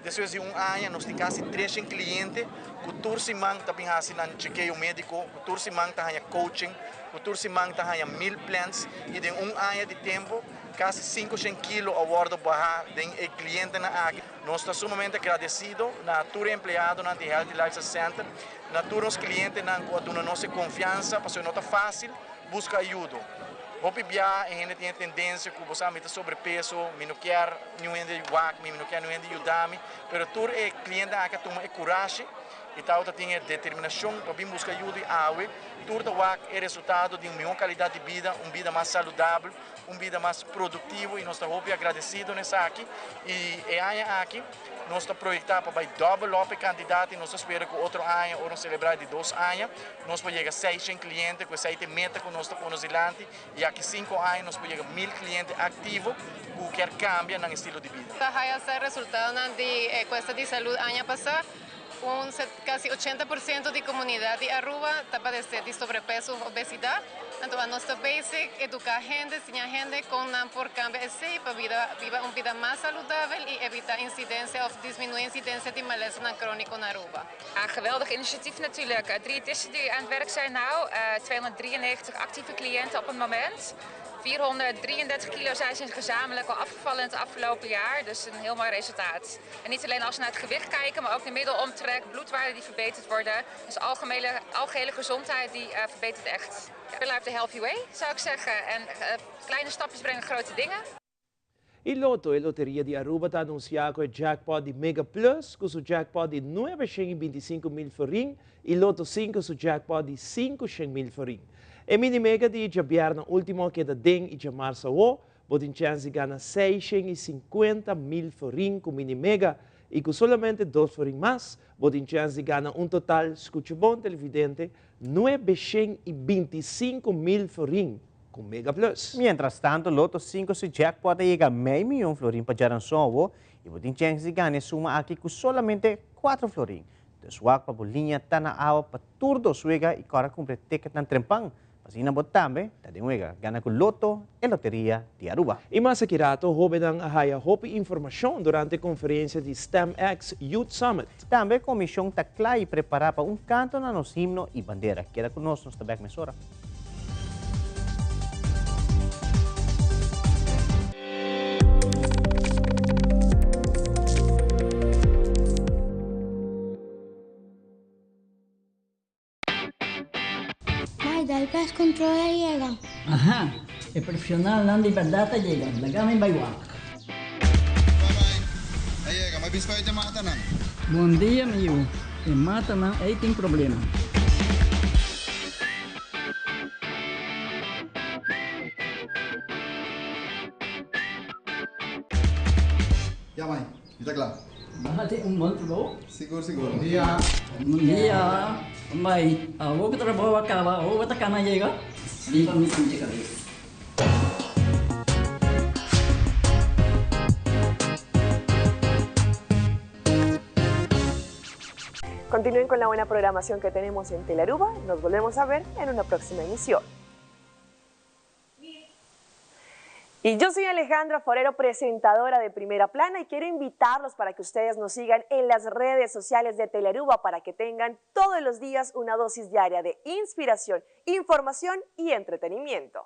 depois de ano, nós temos quase 300 clientes, que todos os dias também fazem chequeio médico, que todos os dias têm coaching, que todos os dias têm meal plans, e de ano de tempo, quase 500 quilos a bordo barra de cliente na área. Nós estamos sumamente agradecidos na todos os empregados na Healthy Lives Center, na todos os clientes na nossa confiança, porque não é fácil buscar ajuda. Hopi bia a gente tem tendência que você está sobrepeso, não quer ninguém de ajudar-me, não quer ninguém de ajudar-me, mas todo cliente que toma coragem e tal tem determinação para vir buscar ajuda e tudo é resultado de uma melhor qualidade de vida, uma vida mais saudável, uma vida mais produtiva, e nós estamos agradecidos nessa aqui. E aqui nós estamos projetando para double up candidato, e nós esperamos que outro ano, ou celebrar de 2 anos, nós podemos chegar a 600 clientes, com 7 metas que nós estamos adelante, e aqui 5 anos nós podemos chegar a 1000 clientes ativos que querem cambiar no estilo de vida. Esse é o resultado da encuesta de saúde ano passado. Quase 80% da comunidade de Aruba está padecendo de sobrepeso e obesidade. Então, a nossa base é educar a gente, ensinar a gente como por cambiar esse para viver uma vida mais saudável e evitar incidência of diminuir a incidência de malese crônico na Aruba. Een geweldig initiatief natuurlijk. 3 diëtisten die aan het werk zijn nu, 293 actieve cliënten op het moment. 433 kilo zijn ze gezamenlijk al afgevallen in het afgelopen jaar, dus een heel mooi resultaat. En niet alleen als we naar het gewicht kijken, maar ook de middelomtrek, bloedwaarden die verbeterd worden. Dus algehele gezondheid die verbetert echt. Life the healthy way, zou ik zeggen. En kleine stapjes brengen grote dingen. Il Lotto e Loteria di Aruba ha annunciato il jackpot di Mega Plus con su jackpot di 925.000 forin, il Lotto 5 su jackpot di 500.000 forin. E Mini Mega di Jabiarna ultimo che da Deng e Jamar Sawo, botin chance gana 650.000 forin con Mini Mega e con solamente 2 forin mas, botin chance gana un total, escucha bon televidente, 925.000 forin. Com Mega Plus. Mientras tanto, Lotto 5 su jackpot llega a meio milhão de florin para Jaransovo e botin chance de ganhar suma aqui com solamente 4 florin. Deswak para bolinha tá na água para turdo suega e cara cumpre ticket na trempang. Assim na botambe, tá de nuega gana com Lotto e Loteria de Aruba. E mas Akirato hobe dan ahaya hope informação durante a conferência de STEMX Youth Summit. Também a comissão tá clara e preparada para canto na nos himno e bandeira. Queda conosco nos tabek mesora. Dal pes controla llega. Ajá, el profesional na liberdade llega. Lagame baywak. Llega, mas bispo te mata nan. Bom dia, meu. E mata nan, aí tem problema. Ya, mãe, está claro. Bahati bom trabalho? Seguro, seguro. Bom dia. Bom dia. Mãe, vou que trabalho acaba, vou botar cana chega. Limpa minha cabeça. Continúen con la buena programación que tenemos en Telearuba. Nos volvemos a ver en una próxima emisión. Y yo soy Alejandra Forero, presentadora de Primera Plana, y quiero invitarlos para que ustedes nos sigan en las redes sociales de Telearuba para que tengan todos los días una dosis diaria de inspiración, información y entretenimiento.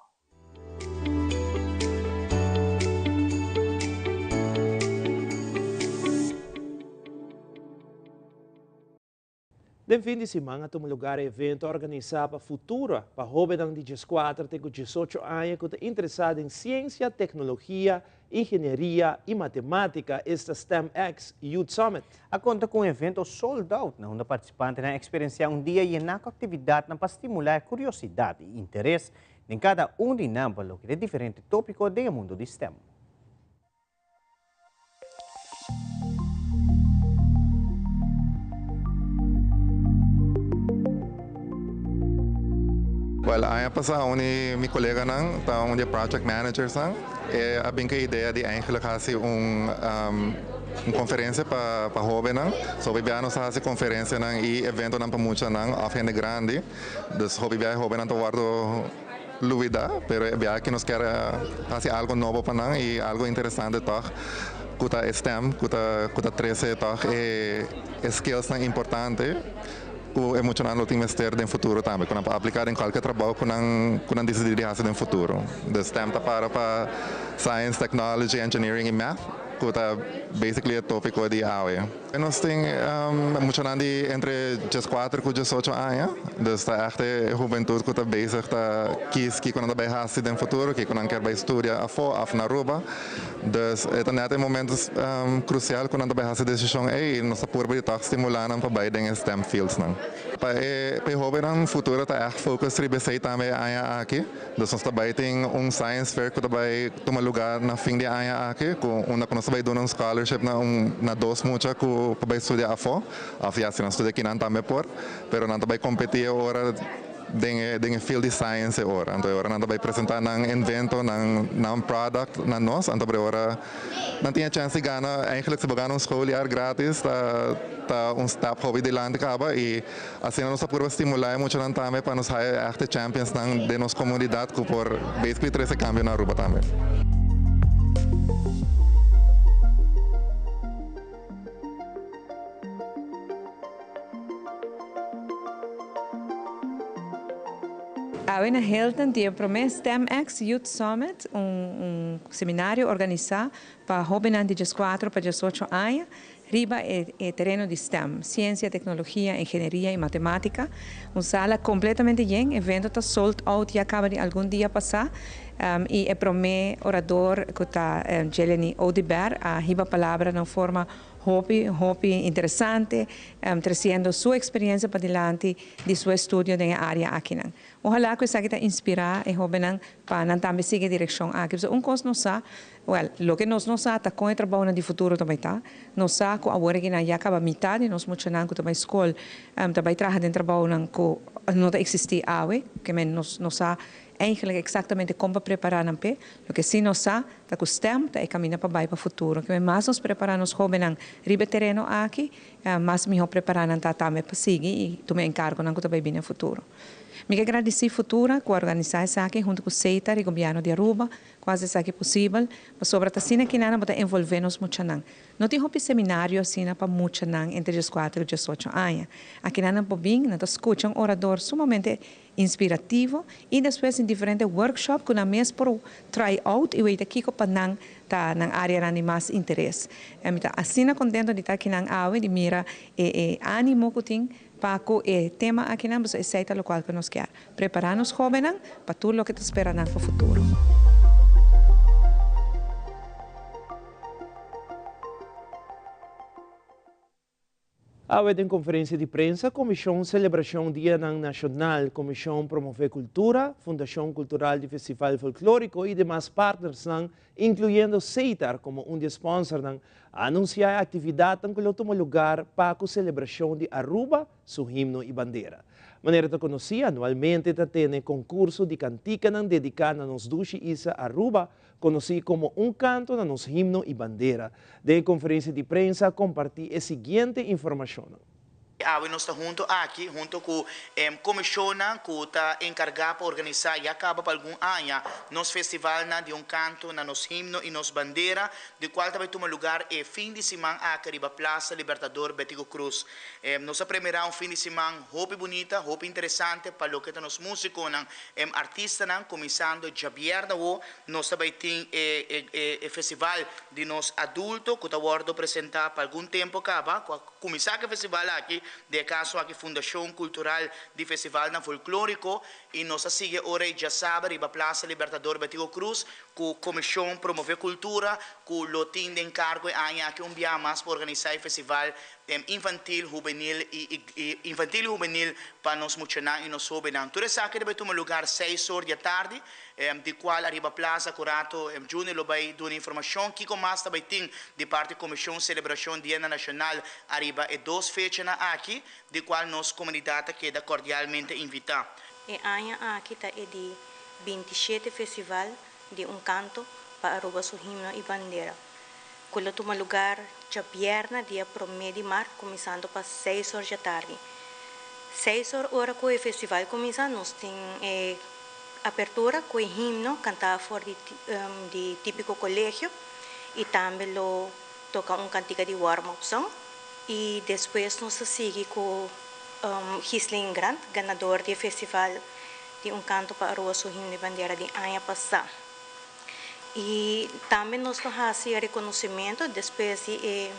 Den fim de semana, temos lugar evento organizado para Futura, para jovens de 14 até 18 anos que estão interessados em ciência, tecnologia, engenharia e matemática, esta STEMX Youth Summit. A conta com um evento sold out, onde participantes vão experienciar dia e na atividade para estimular a curiosidade e interesse em cada de nós para que é diferente tópico do mundo do STEM. Well, ano passado, meu colega está onde project manager e a minha ideia de eigenlijk fazer uma conferência para jovens. So we gaan fazer conferência e evento para muitos afhende grande. Dus hobby bij jovens te worden luida, pero é que nós quer fazer algo novo para nós e algo interessante toch. Kuta STEM, kuta 13 toch e skills importante. O emocional tem investir no futuro também, quando aplicar em qualquer trabalho, quando decidir fazer no futuro. The STEM está para Science, Technology, Engineering e Math, que é basically o tópico de AUE. Nós temos emocional entre 14 e 18 anos, então está echt a juventude que está bezig, está que quando vai fazer no futuro, que quando quer estudar af na Aruba. Então é net um momento crucial quando vai fazer decisão e nós podemos estimular para beide em STEM fields. Para jovens, o futuro está echt focus ribesei também aqui. Então nós também tem science fair que vai tomar lugar na fim de ano aqui, onde nós vai dar scholarship na dos muitas que para estudar se não estuda aqui não também por, pero não vai competir agora em field de science agora. Então agora não vai apresentar um evento, um product na nós, então agora não tinha chance de ganhar, eigenlijk se ganhar escolar grátis, tá step hobby de land acaba e assim nós podemos estimular muito também para nos sair echt champions de nossa comunidade que por basically 13 campeões na Aruba também. Hoy na Hilton tem o STEMX Youth Summit, seminário organizado para jovens de 14 para 18 anos, riba é terreno de STEM, ciência, tecnologia, engenharia e matemática. Uma sala completamente llena, evento está sold out e acaba de algum dia passar. E é primeiro orador que está Jeleni Odiber, a riba palavra na forma hobby interessante, trazendo sua experiência para diante de seu estudo na área aqui. Ojalá que isso kita inspirar e jovens para também seguir a direção aqui. Coisa não sabe, lo que nós não sabe, com o trabalho no futuro também tá. Nós sabe que agora que já acaba metade, nós muito não que também escola, também trabalha em trabalho que não existe hoje, que nós sabe eigenlijk exatamente como preparar o pé, o que sim nós sabe, que o STEM é caminho para o futuro, que mais nós preparamos os jovens riba terreno aqui, mais melhor preparando também para seguir e tomar encargo que também vem no futuro. Me agradeci Futura por organizar isso aqui junto com o CETA e o governo de Aruba, quase isso aqui possível, mas sobre a cena que nós podemos envolver-nos muito. Não tem um seminário assim para muito entre os 4 e 18 anos. Aqui nós podemos escutar um orador sumamente inspirativo e depois em diferentes workshops que nós mesmo por try out e ver aqui para nós tá na área de mais interesse. Assim contento de estar aqui na aula de mira e ânimo que tem para o tema aqui na receita local que nós queremos. Preparar os jovens para tudo o que te espera no futuro. Em conferência de prensa, Comissão Celebração Dia Nacional, Comissão Promover Cultura, Fundação Cultural de Festival Folclórico e demais partners, incluindo CETAR como de sponsor, anunciar a atividade que toma lugar para a celebração de Aruba, seu himno e bandeira. Maneira de conhecer, anualmente tem concurso de cantica dedicado a nos dushi Isa Aruba, conhecido como canto na nos himno e bandeira. De conferência de prensa, compartilhe a seguinte informação. Nós estamos junto com a comissão que está encarregada para organizar e acaba por algum ano nos festival de canto, na nos himno e nos bandeira, de qual também toma lugar fim de semana aqui na Praça Libertador Betigo Cruz. Nós primeiro fim de semana roupa bonita, roupa interessante para o que nos músicos, artistas, começando Javier Dawo, nós também temos o festival de nos adultos que está apresentado por algum tempo acaba, começar o festival aqui de caso aqui Fundação Cultural de Festival na Folclórico e nós sigue ora já sabe riba Plaza Libertador Betigo Cruz com Comissão Promover Cultura com lotim de encargo e aqui dia mais para organizar o festival infantil juvenil para nos motivar e nos soberan. Tudo isso aqui deve tomar lugar 6 horas da tarde, de qual arriba Plaza Curato Júnior lo vai dar informação que mais também tem de parte da Comissão Celebração Dia Nacional arriba e 2 fechas aqui, de qual nossa comunidade queda cordialmente invitada. E aqui está de 27 festival de canto para Aruba su himno e bandeira. Quello toma lugar já viernes, dia 1 de março, começando para 6 horas da tarde. 6 horas com o festival começa, nós temos abertura com o himno, cantar fora de típico colégio, e também toca cantiga de warm-up song. E depois nós seguimos com Gisling Grant, ganador do festival de canto para Aruba su himno e bandeira de ano passado. E também nós fazemos reconhecimento, depois de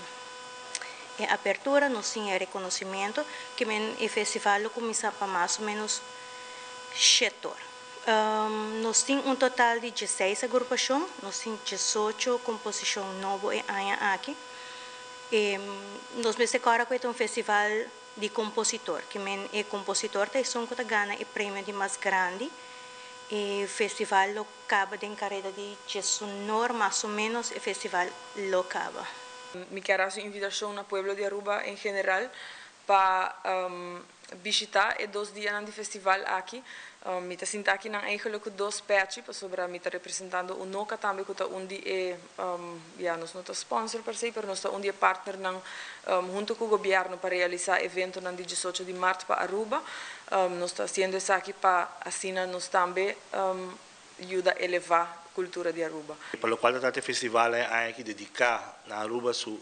abertura, nós temos reconhecimento, que o festival começa para mais ou menos 7 horas. Nós temos total de 16 agrupações, nós temos 18 composições novas aqui. Nós vamos agora com festival de compositor, que o compositor tem que ganhar o prêmio de mais grande. O festival lo acaba de carreira de Sonor, mais ou menos o festival lo acaba. Me quero fazer invitação no pueblo de Aruba em geral para visitar e 2 dias do festival aqui. Me está sentindo aqui eigenlijk 2 patches, para me está representando o Noca também, que é nós não estamos sponsor per se, mas nós estamos partner junto com o governo para realizar evento no dia 18 de março para Aruba. Nós estamos fazendo isso aqui para assim nós também ajuda a elevar a cultura de Aruba. Para o qual o festival é aqui dedicado na Aruba su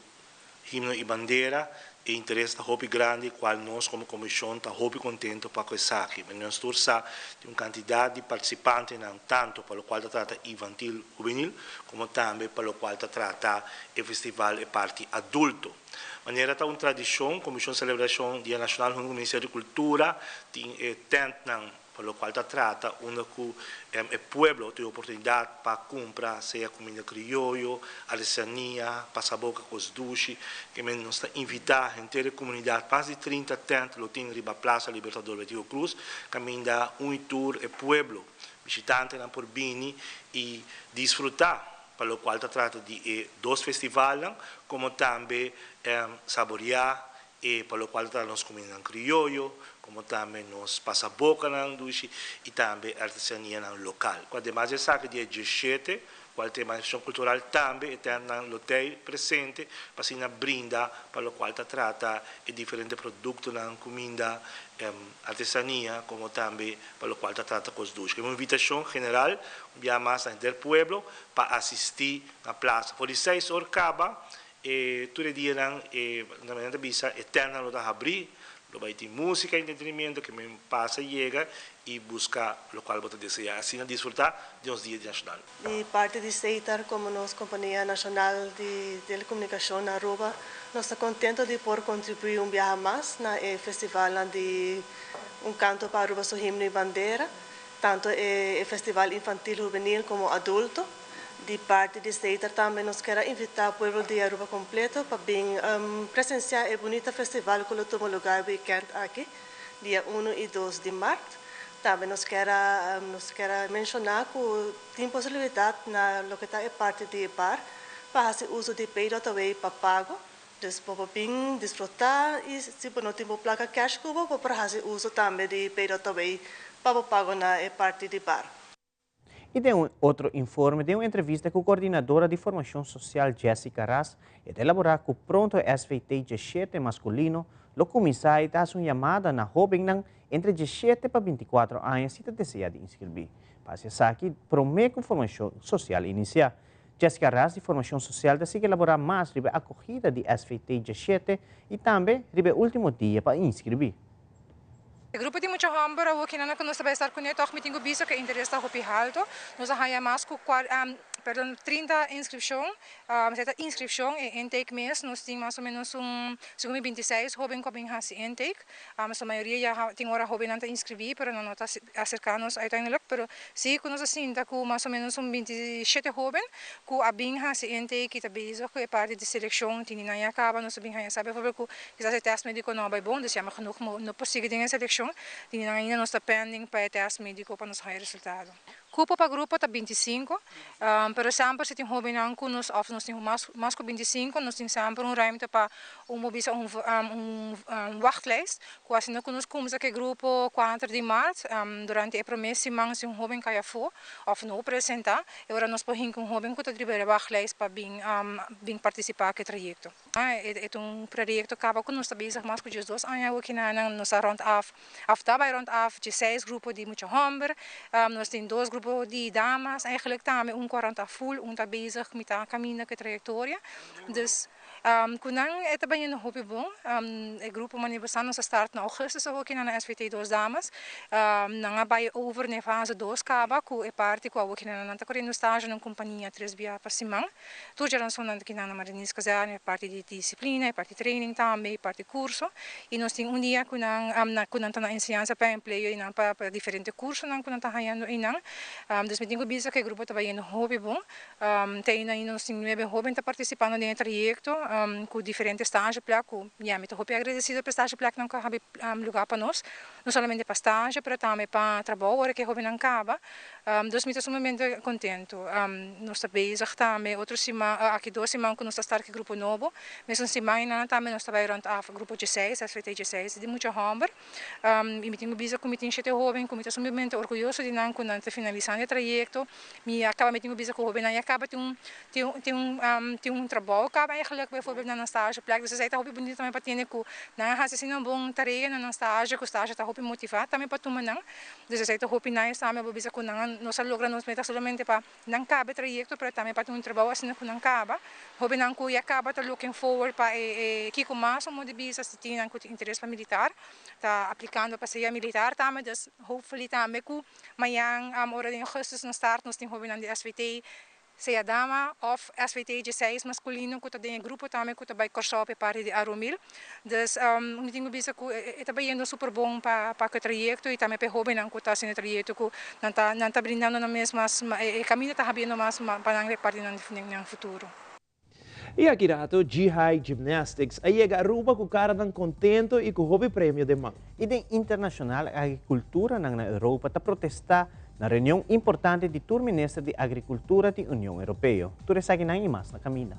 himno e bandeira. E interesse da hobby grande, qual nós como comissão está hobby contento para isso aqui. Mas nós torçamos de uma quantidade de participantes, não tanto para o qual trata infantil juvenil, como também para o qual trata o festival e parte adulto. Maneira uma tradição, Comissão Celebração Dia Nacional do Ministério de Cultura, tem tentam para o qual trata onde o pueblo tem oportunidade para comprar, seja comida criolla, artesania, passaboca com os duches, que nos invita a inteira comunidade, mais de 30 tentos, lo tem riba Plaza Libertador Betigo Cruz, caminha tour o pueblo, visitante na Porbini e desfrutar, para o qual trata de 2 festivais, como também saborear e para o qual nós comida criollo, como também nós passaboca na duche e também artesania no local. Quando demais é saque dia 17, qual tem manifestação cultural também tem no hotel presente para se brinda para o qual trata de diferentes produtos na comida artesania, como também para o qual trata com os duches. É uma invitação general, via massa do pueblo para assistir na praça. Por 6 horas acaba e tudo dia na manhã da bisa eterna lo da abrir. Lo vai ter música e entretenimento que me passa e chega e busca o qual você deseja. Assim, desfrutar de uns dias nacionais. De parte de CEITAR, como nossa Companhia Nacional de Telecomunicação na Aruba, nós estamos contentes de poder contribuir dia mais no festival de canto para Aruba su himno e bandeira, tanto o festival infantil juvenil como adulto. De parte de CEITAR também nós queremos invitar o povo de Aruba completo para presenciar o bonito festival que toma lugar no weekend aqui, dia 1 e 2 de março. Também nós queremos mencionar que tem possibilidade na localidade parte de bar para fazer uso de pay também para pago. Então, para desfrutar e se não tem placa cash, para fazer uso também de pay também para pago na parte de bar. E tem outro informe de uma entrevista com a coordenadora de formação social Jessica Ras e de elaborar com o pronto SVT 17 masculino, o comissário está uma chamada na jovem entre 17 para 24 anos se deseja de inscrever. Para essa aqui, promete com formação social inicial. Jessica Ras de formação social decide elaborar mais sobre a acolhida de SVT 17 e também sobre o último dia para inscrever. O grupo de muita hambura, o que não nós vai estar com ele, toch meting o biso que interessa o pihalto, nós arranha mais com 30 inscrição, certa inscrição e intake mês, nós temos mais ou menos 26 jovens que vêm fazer intake, mas a maioria já tem hora jovem não inscrever, mas não está acercando-nos uiteindelijk, mas sim, nós assim, tá com mais ou menos 27 jovens que vêm fazer intake, está bezig, é parte de seleção, tem não acaba, nós vêm fazer, sabe, porque esse teste médico não é bom, dus ja, maar genoeg não possível de seleção, tem ainda nós está pending para o teste médico para nos ganhar resultado. Cupo para grupo está 25, pero sempre se tem jovem não que nós temos mais que 25, nós temos sempre ruimte para wachtlijst. Quase não nós começamos aquele grupo 4 de março, durante a primeira semana se jovem cai fora, ou não apresentar, e agora nós podemos com jovem que está de wachtlijst para vir participar naquele trajeto. É projeto que acaba com nós bezig mais com os 2 anos, aqui nós rond af, daarbij rond af, 6 grupos de muito homem, nós temos 2 grupos de damas, eigenlijk também 40 full, tá bezig met a caminho que trajetória. Dus kunang é também um hobby bom. O grupo manifestando se start na augustus aqui na SVT 2 damas. Nanga vai over na fase 2 acaba com a parte com aqui na nanta correndo estágio na companhia 3 via para cima. Tu já não são aqui na Marinis Casar, parte de disciplina, parte de training também, parte de curso. E nós temos dia kunang tá na ensinança para emprego e não para diferentes cursos não kunang tá ganhando e não. Dus met bisa que o grupo também é um hobby bom. Tem ainda nós temos 9 jovens tá participando nesse trajeto com diferentes estágios para com muito hobby agradecido por estágio para que não cabe lugar para nós, não somente para estágio, mas também para trabalho, hora que jovem não acaba. Dus me estou muito contente. Nós está bezig também outra semana, aqui 2 semanas que nós está stark grupo novo, mas uma semana também nós está vai rond af grupo 16, SVT 16, de muito homem. E me tenho bisa com me tenho 7 jovens, com me estou muito orgulhoso de não quando está finalizando o trajeto. Me acaba me tenho bisa com jovem, acaba tem trabalho, acaba eigenlijk bijvoorbeeld na een stageplek. Dus ze zijn hobby bonito também para ter que na há assim um bom tarefa na um estágio, que o estágio está hobby motivado também para tomar não. Dus ze zijn hobby na isso também bisa com não nós logramos metas somente para não cabe trajeto, para também para ter trabalho assim que não acaba. Hobby não que acaba tá looking forward para que com mais um de bisa se tem que interesse para militar, tá aplicando para ser militar também. Dus hopefully também que amanhã hora de augustus no start nós tem hobby na SVT seja dama of SVT 16 masculino que tem grupo também que vai cursar para parte de Aromil. Dus eu tenho visto que também é super bom para o trajeto e também para jovem que está sendo trajeto que não está brindando na mesma caminho está havendo mais para não parte no futuro. E aqui rato, G-High Gymnastics, aí é Aruba com cara tão contento e com o hobby prêmio de mão. E da Internacional Agricultura na Europa está protestar na reunião importante do Tour Ministro de Agricultura da União Europeia. Tu ressegue na imas na caminha.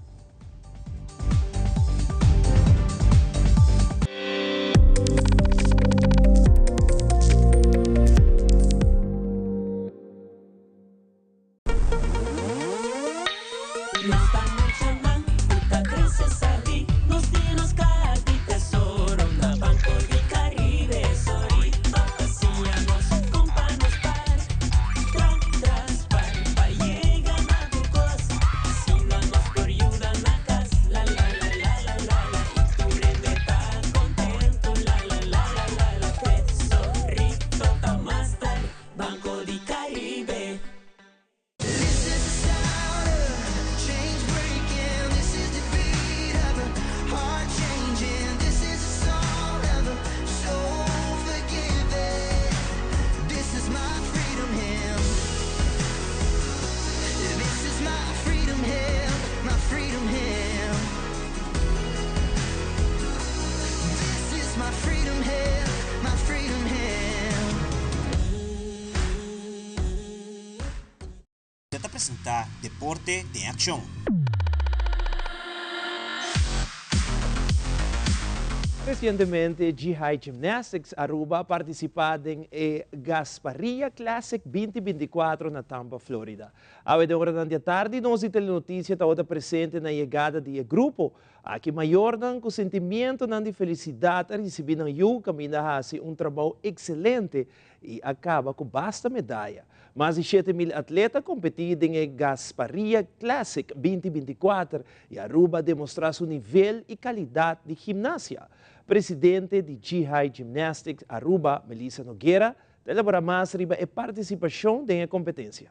Apresentar Deporte em Ação. Recientemente, G-High Gymnastics Aruba participado em Gasparilla Classic 2024 na Tampa, Florida. A hora da tarde, nós temos notícia da outra presente na chegada do grupo, aqui maior com o sentimento de felicidade a receber o caminho a trabalho excelente e acaba com basta medalha. Mais de 7.000 atletas competiram em Gasparilla Classic 2024 e Aruba demonstrou seu nível e qualidade de ginástica. Presidente de G-High Gymnastics Aruba, Melissa Nogueira, elabora mais sobre a participação da competência.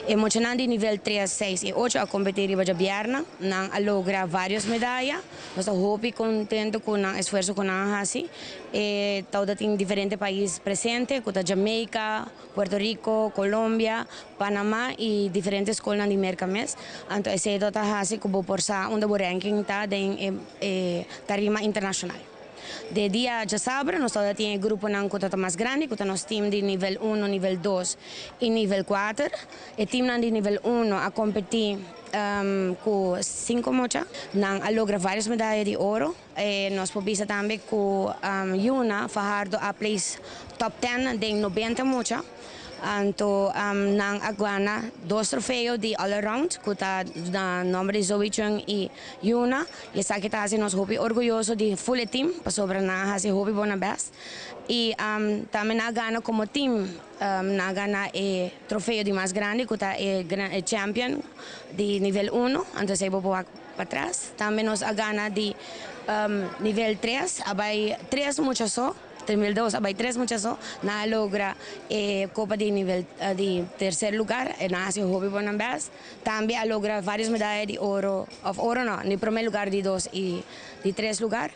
Emocionante nível 3, 6 e 8 a competir riba de Bierna, nang a logra várias medalhas. Nós estamos contente com o esforço que nós fazemos. Toda tem diferentes países presentes, como Jamaica, Puerto Rico, Colômbia, Panamá e diferentes escolas de Mercamés. Então, esse é o que nós fazemos por o ranking em tarima internacional. De dia de sábado, nós temos um grupo mais grande, que nós temos de nível 1, nível 2 e nível 4. O time de nível 1 a competir com 5 mochas, a lograr várias medalhas de ouro. Nós podemos também com Yuna Fajardo a place top 10 de 90 mochas. Então, nang agwana 2 troféus de all-around, que está na nome de Zoe Chung e Yuna. E essa que está nos hobby orgulhoso de full team, para sobre na hasi hobby bona best. E também na gana como team, na gana troféu de mais grande, que está champion de nível 1, então se vou para trás. Também nós a gana de nível 3, abai 3 muchas só. 2002 abai 3 muchas só, na logra Copa de nível de terceiro lugar, na Asia Hobby Bonambas. Também a logra várias medalhas de ouro, não, no primeiro lugar de 2 e de 3 lugar.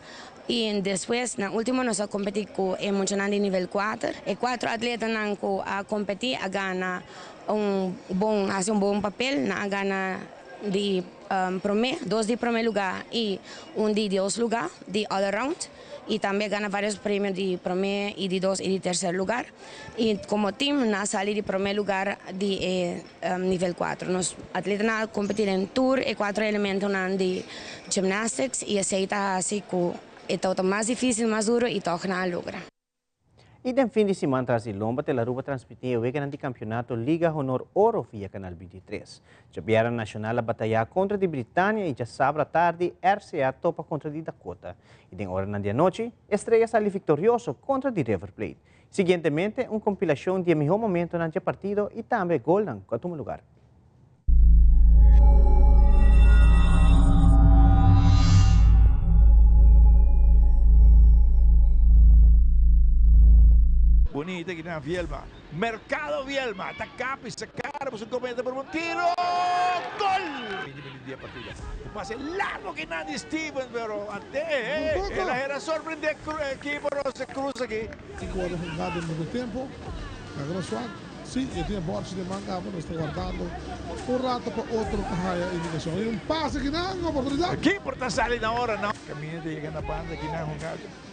E depois, na última, nós competimos com emocionante nível 4. E 4 atletas a competir, a ganhar um bom papel, a ganhar de 2 de primeiro lugar e 1 de 2 lugar, de all-around. E também ganha vários prêmios de primeiro e de 2 e de terceiro lugar. E como time, nós saímos de primeiro lugar de nível 4. Nós atletas competimos em tour e 4 elementos de gymnastics e aceita assim que é mais difícil, mais duro e toca na logra. E no fim de semana tras Ilomba, Telaruba transmitiu o grande campeonato Liga Honor Oro via Canal 23. Jabiara Nacional a batalhar contra de Britânia e já sábado à tarde, RCA topa contra de Dakota. E de hora na dia noite, Estrela sale vitorioso contra de River Plate. Seguintemente, compilação de melhor momento na dia partido e também gol ng katong lugar. Bonita que na Vielma. Mercado Vielma. Atacapi, sacar, pues un comenta por un tiro. ¡Gol! Día partida. Un pase largo que nadie Steven, pero até ela era sorprendente equipo Rosa Cruz aqui. 5 horas jogado no segundo tempo. Agora suave. Sim, eu tinha bote de manga, mas estou guardando um rato para outro para a indicação. E passe aqui na oportunidade. Aqui por estar salindo na hora, não. Caminha de chegar na banda aqui na jogada.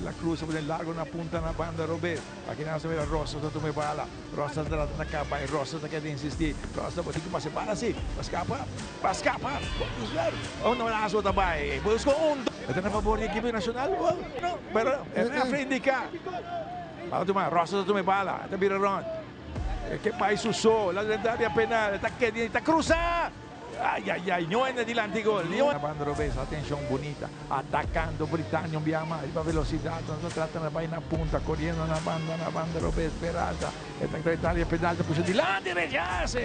La cruz por el largo na punta na banda Robert. Aqui na sabe Rosa to me bala. Rosa da na capa e Rosa da quer insistir. Rosa pode que passe bala sim. Pascapa. Oh não na sua também. Busco Ito na favor da equipe nacional. No, pero na frente cá. Para tomar Rosa to me bala. Ito biraron. Que país usou. La lendária penal. Está cruza. Ai, ai, ai, não é adelante gol. A banda Robes, atenção bonita, atacando Britânia, Biama, a velocidade, nós tratando vai na ponta, correndo na banda Robes, Peralta, e a Itália Peralta puxa de lado e rechace.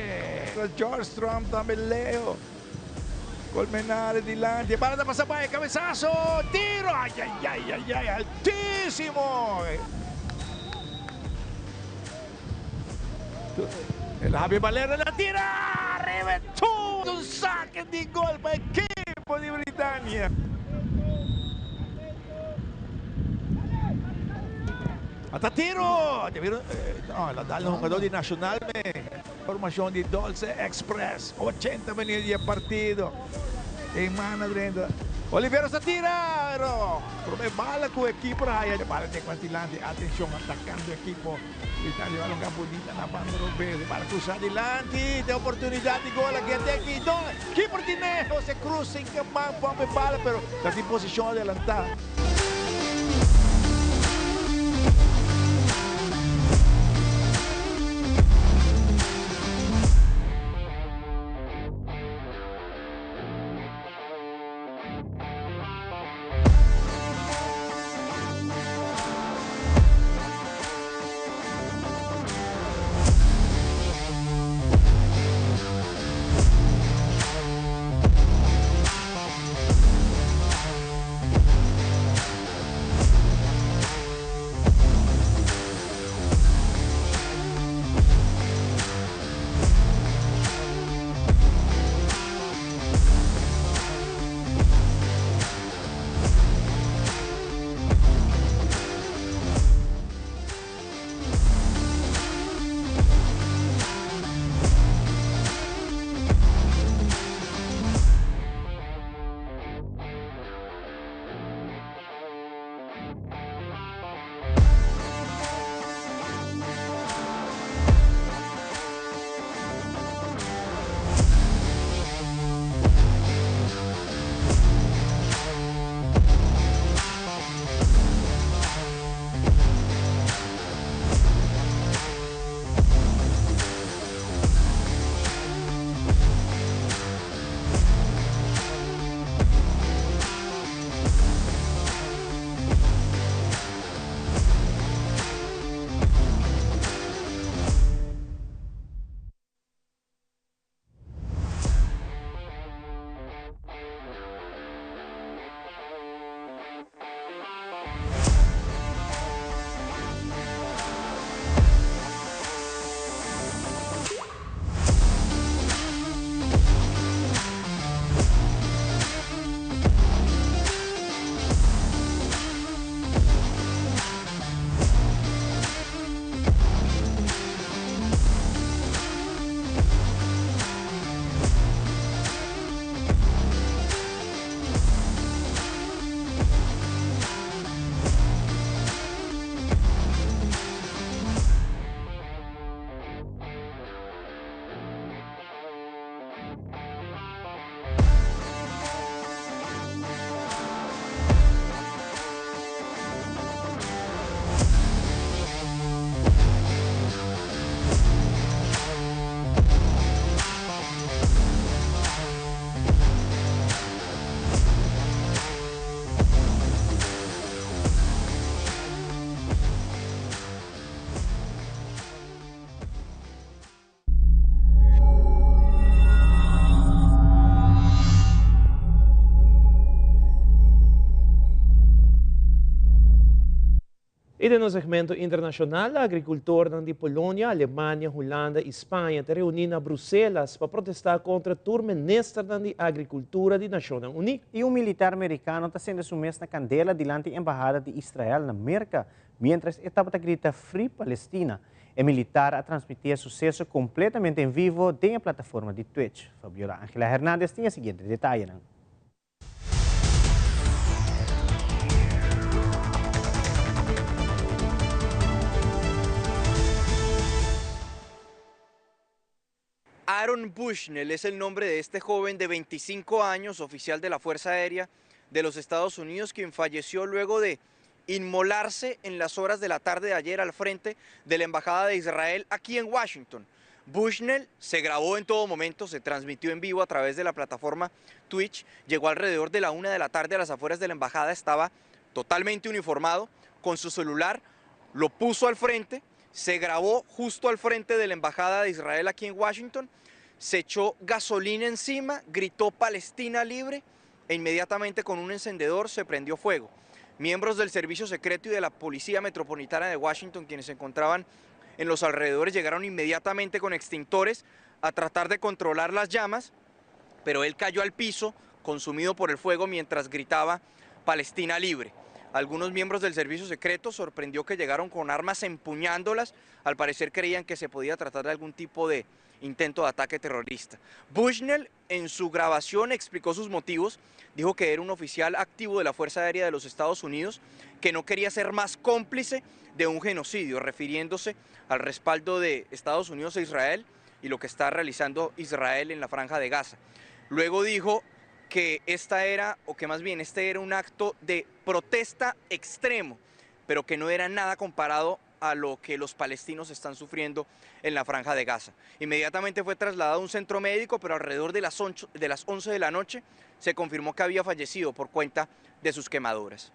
George Strom também Leo. Colmenare di Lanti, palla da passapai, cabezazo, tiro, ai, ai, ai, ai, ai, altissimo. El Javi Valera la tira, reventó un saque di gol per equipo di Britannia. At tiro, no, la dal jugador di Nacional, formación di Dolce Express, 80 minutos de partido. En mano dentro. Oliveira se tira, pero bala com o equipo raya de bala de Quantilante, atenção atacando o equipo Itália vai longa bonita na banda Robes para cruzar adiante, tem oportunidade de gol aqui até aqui, então que Portinejo se cruza em campo, põe bala, pero está em posição adelantada. E no segmento internacional, agricultores de Polônia, Alemanha, Holanda e Espanha se reuniram em Bruxelas para protestar contra o ministro da Agricultura da Nações Unidas. E militar americano está sendo su mês na candela diante da Embajada de Israel na América, mientras estava a gritar Free Palestina. O militar a transmitir sucesso completamente em vivo de a plataforma de Twitch. Fabiola Ángela Hernández tem o seguinte detalhe. Aaron Bushnell es el nombre de este joven de 25 años, oficial de la Fuerza Aérea de los Estados Unidos, quien falleció luego de inmolarse en las horas de la tarde de ayer al frente de la Embajada de Israel aquí en Washington. Bushnell se grabó en todo momento, se transmitió en vivo a través de la plataforma Twitch, llegó alrededor de la 1 de la tarde a las afueras de la Embajada, estaba totalmente uniformado, con su celular, lo puso al frente, se grabó justo al frente de la Embajada de Israel aquí en Washington, se echó gasolina encima, gritó Palestina libre e inmediatamente con un encendedor se prendió fuego. Miembros del Servicio Secreto y de la Policía Metropolitana de Washington, quienes se encontraban en los alrededores, llegaron inmediatamente con extintores a tratar de controlar las llamas, pero él cayó al piso, consumido por el fuego mientras gritaba Palestina libre. Algunos miembros del Servicio Secreto sorprendió que llegaron con armas empuñándolas, al parecer creían que se podía tratar de algún tipo de intento de ataque terrorista. Bushnell en su grabación explicó sus motivos, dijo que era un oficial activo de la Fuerza Aérea de los Estados Unidos, que no quería ser más cómplice de un genocidio, refiriéndose al respaldo de Estados Unidos a Israel y lo que está realizando Israel en la Franja de Gaza. Luego dijo que este era un acto de protesta extremo, pero que no era nada comparado a lo que los palestinos están sufriendo en la Franja de Gaza. Inmediatamente fue trasladado a un centro médico, pero alrededor de las 11 de la noche se confirmó que había fallecido por cuenta de sus quemaduras.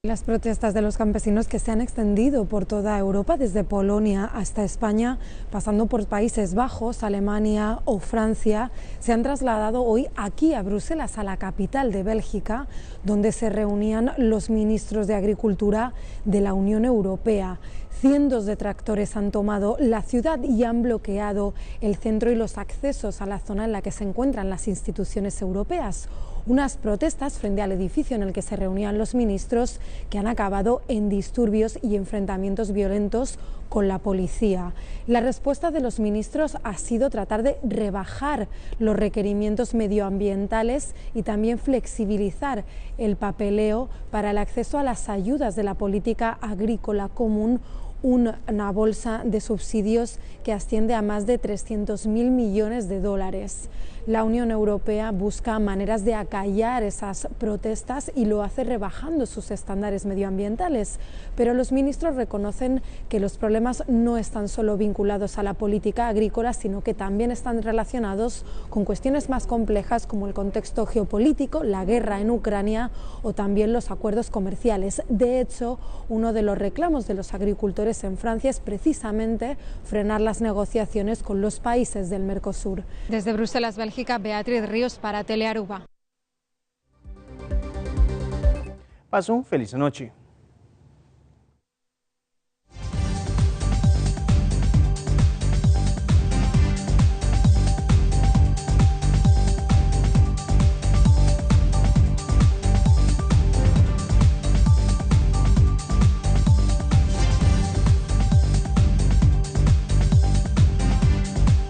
Las protestas de los campesinos que se han extendido por toda Europa, desde Polonia hasta España, pasando por Países Bajos, Alemania o Francia, se han trasladado hoy aquí a Bruselas, a la capital de Bélgica, donde se reunían los ministros de Agricultura de la Unión Europea. Cientos de tractores han tomado la ciudad y han bloqueado el centro y los accesos a la zona en la que se encuentran las instituciones europeas. Unas protestas frente al edificio en el que se reunían los ministros que han acabado en disturbios y enfrentamientos violentos con la policía. La respuesta de los ministros ha sido tratar de rebajar los requerimientos medioambientales y también flexibilizar el papeleo para el acceso a las ayudas de la política agrícola común, una bolsa de subsidios que asciende a más de 300.000 millones de dólares. La Unión Europea busca maneras de acallar esas protestas y lo hace rebajando sus estándares medioambientales, pero los ministros reconocen que los problemas no están solo vinculados a la política agrícola, sino que también están relacionados con cuestiones más complejas como el contexto geopolítico, la guerra en Ucrania o también los acuerdos comerciales. De hecho, uno de los reclamos de los agricultores en Francia es precisamente frenar las negociaciones con los países del Mercosur. Desde Bruselas, Bélgica, Beatriz Ríos para Telearuba. Pase una feliz noche.